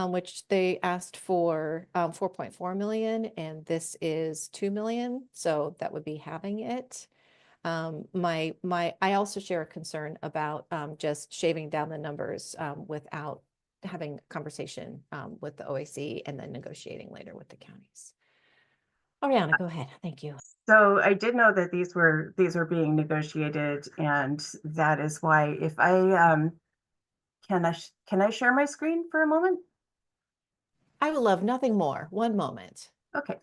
which they asked for 4.4 million, and this is 2 million. So that would be having it. I also share a concern about just shaving down the numbers without having a conversation with the OAC and then negotiating later with the counties. Ariana, go ahead. Thank you. So I did know that these were being negotiated, and that is why if I can I share my screen for a moment? I would love nothing more. One moment. Okay.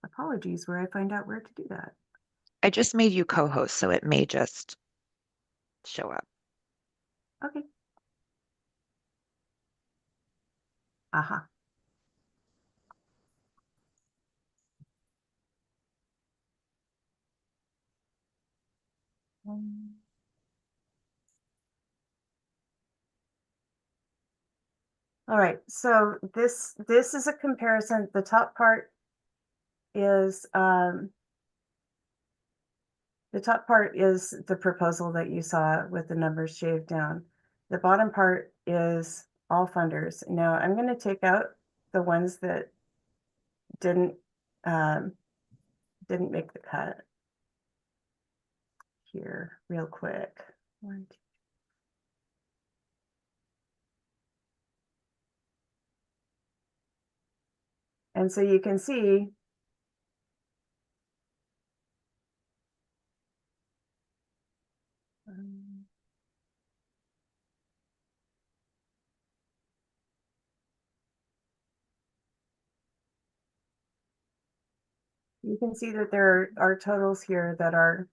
Apologies where I find out where to do that. I just made you co-host, so it may just show up. Okay. Aha. All right, so this is a comparison. The top part is the proposal that you saw with the numbers shaved down. The bottom part is all funders. Now I'm going to take out the ones that didn't make the cut here real quick. One, two. And so you can see that there are totals here that are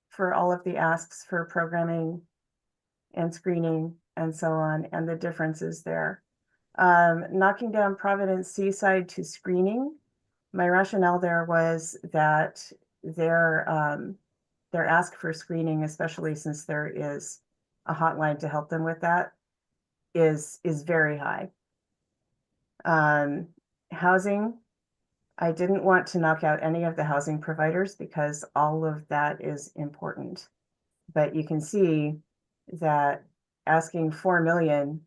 for all of the asks for programming and screening and so on, and the differences there. Knocking down Providence Seaside to screening, my rationale there was that their ask for screening, especially since there is a hotline to help them with that, is very high. Housing, I didn't want to knock out any of the housing providers because all of that is important. But you can see that asking 4 million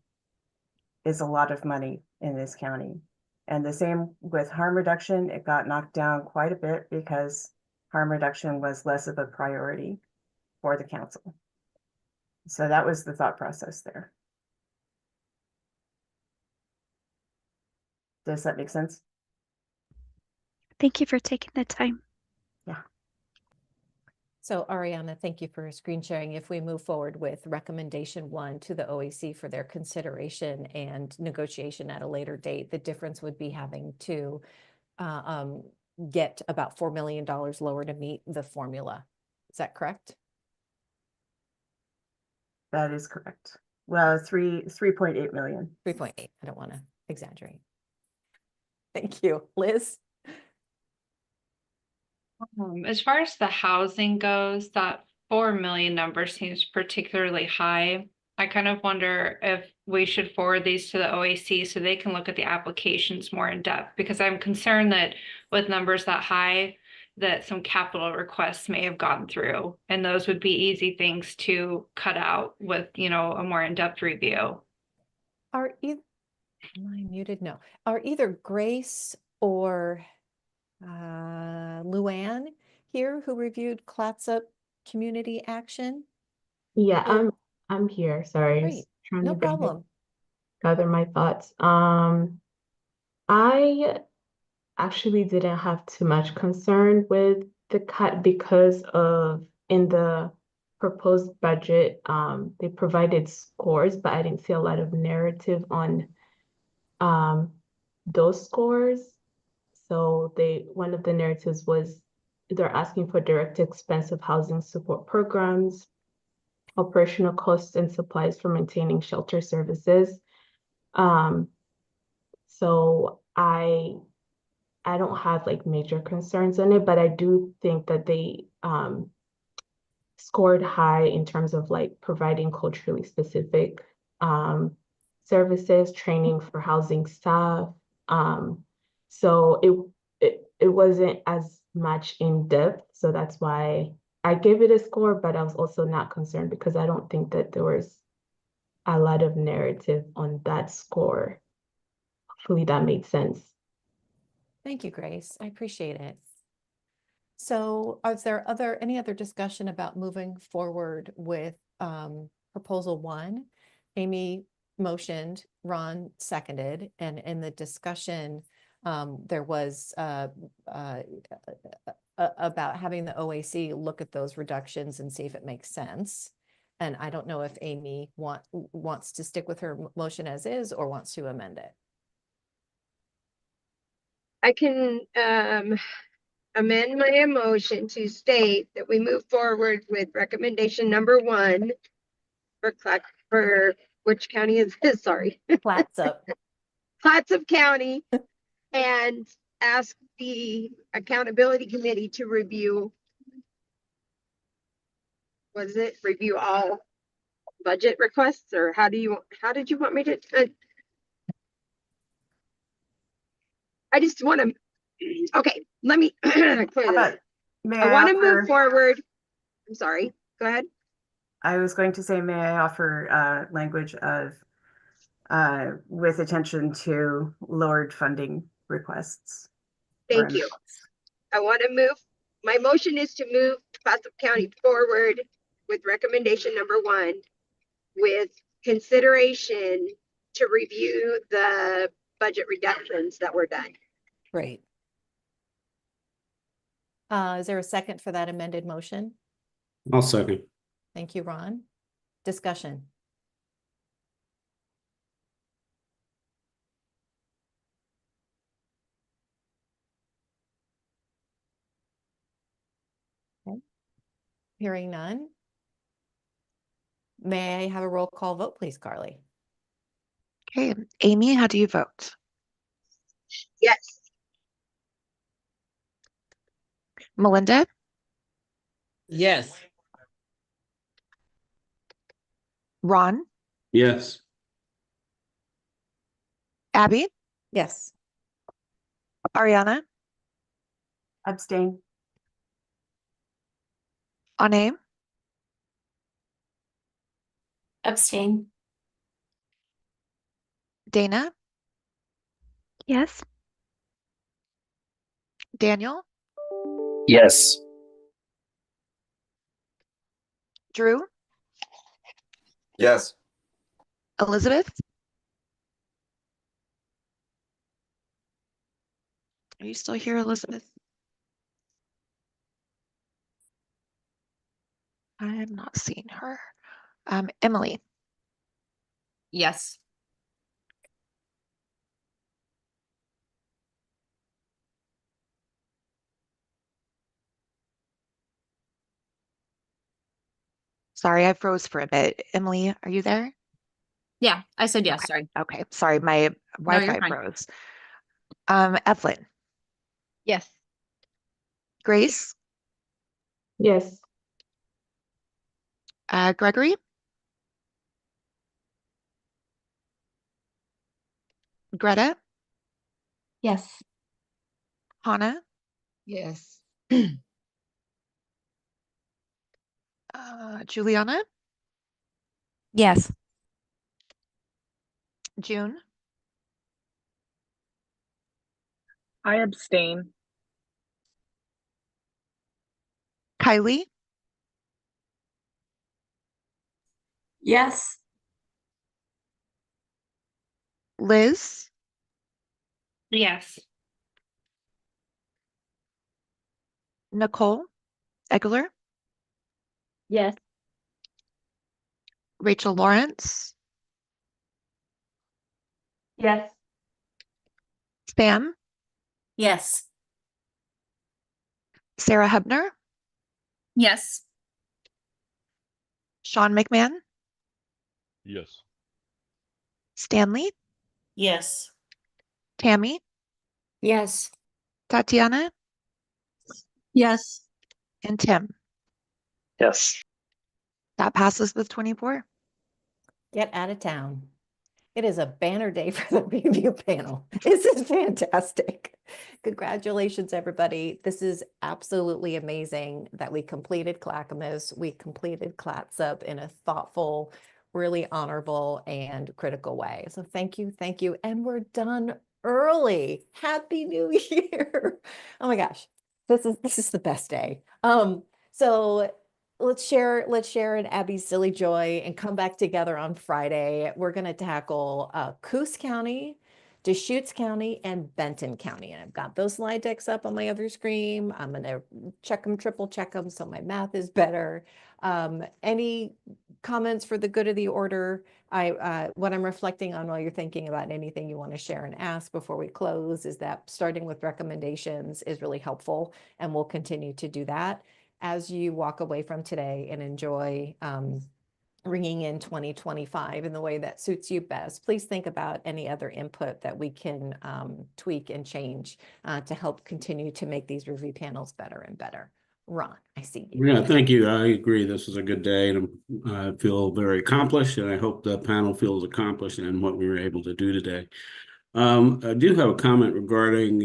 is a lot of money in this county. And the same with harm reduction, it got knocked down quite a bit because harm reduction was less of a priority for the council. So that was the thought process there. Does that make sense? Thank you for taking the time. Yeah. So Ariana, thank you for screen sharing. If we move forward with recommendation 1 to the OAC for their consideration and negotiation at a later date, the difference would be having to get about $4 million lower to meet the formula. Is that correct? That is correct. Well, 3.8 million. 3.8. I don't want to exaggerate. Thank you. Liz? As far as the housing goes, that 4 million number seems particularly high. I kind of wonder if we should forward these to the OAC so they can look at the applications more in depth, because I'm concerned that with numbers that high, that some capital requests may have gone through, and those would be easy things to cut out with, a more in-depth review. Are either, am I muted? No. Are either Grace or Luann here who reviewed Clatsop Community Action? Yeah, Or- I'm here. Sorry, Great, just trying no to problem. gather my thoughts. I actually didn't have too much concern with the cut because of in the proposed budget, they provided scores, but I didn't see a lot of narrative on those scores. So one of the narratives was they're asking for direct expense of housing support programs, operational costs and supplies for maintaining shelter services. So I don't have like major concerns on it, but I do think that they scored high in terms of like providing culturally specific services, training for housing staff. So it wasn't as much in depth. So that's why I gave it a score, but I was also not concerned because I don't think that there was a lot of narrative on that score. Hopefully that made sense. Thank you, Grace. I appreciate it. So is there any other discussion about moving forward with proposal 1? Amy motioned, Ron seconded, and in the discussion, there was about having the OAC look at those reductions and see if it makes sense. And I don't know if Amy wants to stick with her motion as is or wants to amend it. I can amend my motion to state that we move forward with recommendation number 1 for which county is this? Sorry. Clatsop. Clatsop County, and ask the accountability committee to review. Was it review all budget requests, or how did you want me to? I just want to. Okay, let me clear this. I want to move forward. I'm sorry. Go ahead. I was going to say, may I offer language of with attention to lowered funding requests? Thank you. I want to move. My motion is to move Clatsop County forward with recommendation number 1, with consideration to review the budget reductions that were done. Great. Is there a second for that amended motion? I'll second. Thank you, Ron. Discussion. Okay. Hearing none. May I have a roll call vote, please, Carly? Okay, Amy, how do you vote? Yes. Melinda? Yes. Ron? Yes. Abby? Yes. Ariana? Abstain. Ane? Abstain. Dana? Yes. Daniel? Yes. Drew? Yes. Elizabeth? Are you still here, Elizabeth? I am not seeing her. Emily? Yes. Sorry, I froze for a bit. Emily, are you there? Yeah, I said yes, Okay. sorry. Okay, sorry, my No, you're Wi-Fi fine. froze. Evelyn? Yes. Grace? Yes. Gregory? Greta? Yes. Hannah? Yes. Juliana? Yes. June, I abstain. Kylie, Yes. Liz, Yes. Nicole Egler, Yes. Rachel Lawrence, Yes. Sam, Yes. Sarah Hebner, Yes. Sean McMahon, Yes. Stanley, Yes. Tammy, Yes. Tatiana, Yes. and Tim. Yes. That passes with 24. Get out of town. It is a banner day for the review panel. This is fantastic. Congratulations, everybody. This is absolutely amazing that we completed Clackamas. We completed Clatsop in a thoughtful, really honorable and critical way. So thank you, thank you. And we're done early. Happy New Year. Oh my gosh. This is the best day. So let's share in Abby's silly joy and come back together on Friday. We're going to tackle Coos County, Deschutes County, and Benton County. And I've got those slide decks up on my other screen. I'm going to check them, triple check them, so my math is better. Any comments for the good of the order? What I'm reflecting on while you're thinking about anything you want to share and ask before we close is that starting with recommendations is really helpful, and we'll continue to do that as you walk away from today and enjoy ringing in 2025 in the way that suits you best. Please think about any other input that we can tweak and change to help continue to make these review panels better and better. Ron, I see you. Yeah, thank you. I agree. This was a good day, and I feel very accomplished, and I hope the panel feels accomplished in what we were able to do today. I do have a comment regarding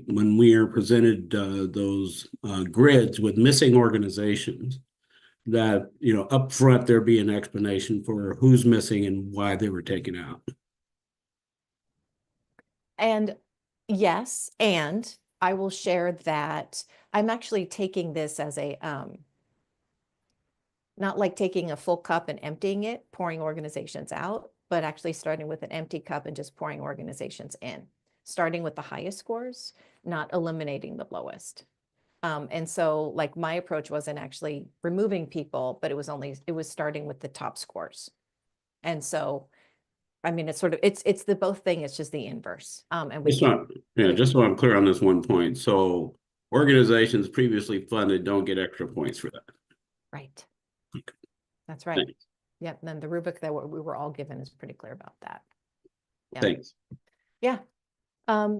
when we are presented those grids with missing organizations, that, you know, up front there be an explanation for who's missing and why they were taken out. And yes, and I will share that I'm actually taking this as a not like taking a full cup and emptying it, pouring organizations out, but actually starting with an empty cup and just pouring organizations in, starting with the highest scores, not eliminating the lowest. And so like my approach wasn't actually removing people, but it was starting with the top scores. And so, I mean, it's sort of, it's the both thing, it's just the inverse. And we Just so I'm clear on this one point. So organizations previously funded don't get extra points for that. Right. That's right. Thanks. Yep. And then the rubric that we were all given is pretty clear about that. Yeah. Thanks. Yeah.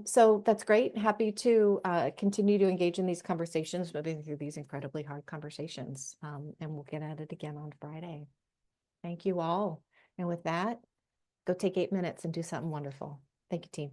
So that's great. Happy to continue to engage in these conversations, moving through these incredibly hard conversations. And we'll get at it again on Friday. Thank you all. And with that, go take 8 minutes and do something wonderful. Thank you, team.